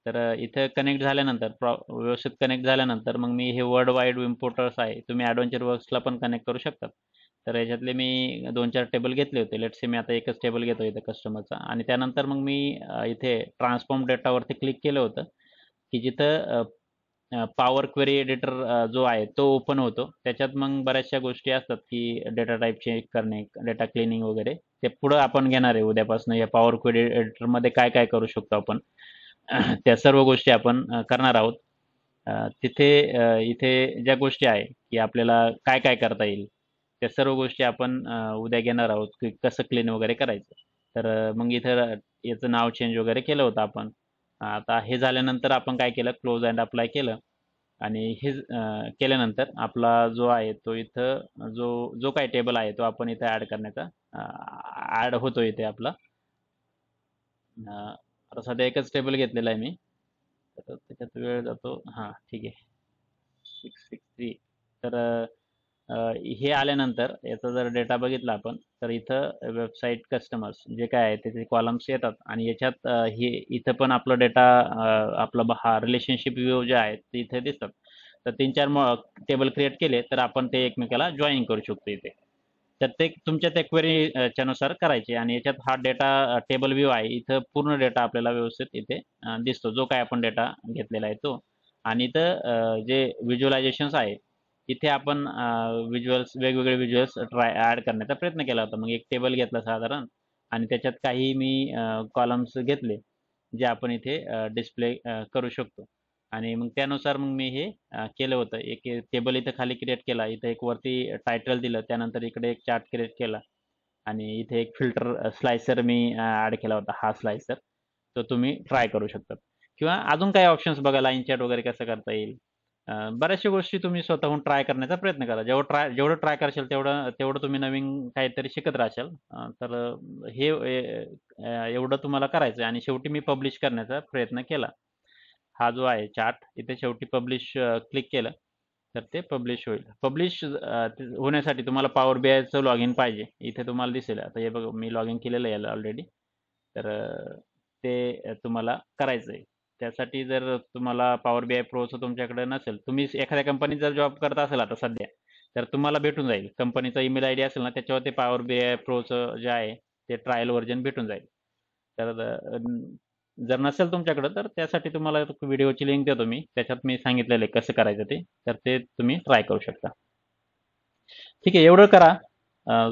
तर इथे कनेक्ट झाल्यानंतर व्यवस्थित कनेक्ट झाल्यानंतर मग मी हे वर्ल्ड वाईड इम्पोर्टर्स आहे. तुम्ही ॲडव्हेंचर वर्क्सला पण कनेक्ट करू शकतात. तर याच्यातले मी 2-4 टेबल घेतले होते. लेट्स से मी आता एकच टेबल घेतो इथे कस्टमरचा आणि त्यानंतर मग मी इथे ट्रान्सफॉर्म डेटावरती क्लिक केलं होतं, की जिथं पॉवर क्वेरी एडिटर जो आहे तो ओपन होतो. त्याच्यात मग बऱ्याचशा गोष्टी असतात, की डेटा टाइप चेक करणे, डेटा क्लिनिंग वगैरे. ते पुढं आपण घेणार आहे उद्यापासून या पॉवर क्वेरी एडिटरमध्ये काय काय करू शकतो आपण. त्या सर्व गोष्टी आपण करणार आहोत. तिथे इथे ज्या गोष्टी आहे, की आपल्याला काय काय करता येईल, त्या सर्व गोष्टी आपण उद्या घेणार आहोत, की कसं क्लीन वगैरे करायचं. तर मग इथं याचं नाव चेंज वगैरे केलं होतं आपण. आता हे झाल्यानंतर आपण काय केलं, क्लोज अँड अप्लाय केलं आणि हे केल्यानंतर आपला जो आहे तो इथं जो जो काही टेबल आहे तो आपण इथं ॲड करण्याचा ॲड होतो इथे आपला. आता सध्या एकच टेबल घेतलेला आहे मी. तर त्याच्यात वेळ जातो. हां, ठीक आहे. 663. तर हे आल्यानंतर याचा जर डेटा बघितला आपण, तर इथं वेबसाईट कस्टमर्स जे काय आहे त्याचे कॉलम्स येतात आणि याच्यात हे इथं पण आपलं डेटा आपला हा रिलेशनशिप व्ह्यू जे आहे ते इथे दिसतात. तर 3-4 टेबल क्रिएट केले तर आपण ते एकमेकाला जॉइन करू शकतो इथे. तर ते तुमच्या त्या क्वेरी नुसार करायचे आणि याच्यात हा डेटा टेबल व्ह्यू आहे. इथं पूर्ण डेटा आपल्याला व्यवस्थित इथे दिसतो. जो काही आपण डेटा घेतलेला आहे तो. आणि इथं जे व्हिज्युअलायझेशन्स आहे, इथे आपण वेगवेगळे व्हिज्युअल्स ॲड करण्याचा प्रयत्न केला होता. मग एक टेबल घेतला साधारण आणि त्याच्यात काही मी कॉलम्स घेतले, जे आपण इथे डिस्प्ले करू शकतो. आणि मग त्यानुसार मग मी हे केलं होतं. एक टेबल इथं खाली क्रिएट केला. इथं एक वरती टायटल दिलं. त्यानंतर इकडे एक चार्ट क्रिएट केला आणि इथे एक फिल्टर स्लाइसर मी ॲड केला होता. हा स्लाइसर. तो तुम्ही ट्राय करू शकता. किंवा अजून काही ऑप्शन्स बघा लाईन चॅट वगैरे कसं करता येईल. बऱ्याचशा गोष्टी तुम्ही स्वतःहून ट्राय करण्याचा प्रयत्न करा. जेवढं ट्राय करशाल तेवढं तेवढं तुम्ही नवीन काहीतरी शिकत राहशाल. तर हे एवढं तुम्हाला करायचं आहे आणि शेवटी मी पब्लिश करण्याचा प्रयत्न केला. हा जो आहे चार्ट इथे शेवटी पब्लिश क्लिक केलं तर ते पब्लिश होईल. पब्लिश होण्यासाठी तुम्हाला पॉवर बीआयचं लॉग इन पाहिजे. इथे तुम्हाला दिसेल. आता हे बघा मी लॉग इन केलेलं आहे याला ऑलरेडी. तर ते तुम्हाला करायचं आहे. त्यासाठी जर तुम्हाला पॉवर बीआय प्रोचं तुमच्याकडे नसेल, तुम्ही एखाद्या कंपनीत जर जॉब करत असाल आता सध्या, तर तुम्हाला भेटून जाईल. कंपनीचा ईमेल आयडी असेल ना, त्याच्यावर ते पॉवर बीआय प्रोचं जे आहे ते ट्रायल व्हर्जन भेटून जाईल. तर जर नसेल तुमच्याकडं तर त्यासाठी तुम्हाला व्हिडिओची लिंक देतो मी. त्याच्यात मी सांगितलेलं आहे कसं करायचं ते. तर ते तुम्ही ट्राय करू शकता. ठीक आहे, एवढं करा. अ,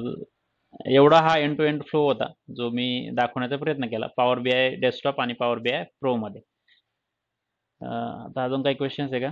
एवढा हा एंड टू एंड फ्लो होता, जो मी दाखवण्याचा प्रयत्न केला. पॉवर बीआय डेस्कटॉप आणि पॉवर बीआय प्रोमध्ये. आता अजून काही क्वेश्चन्स आहे का?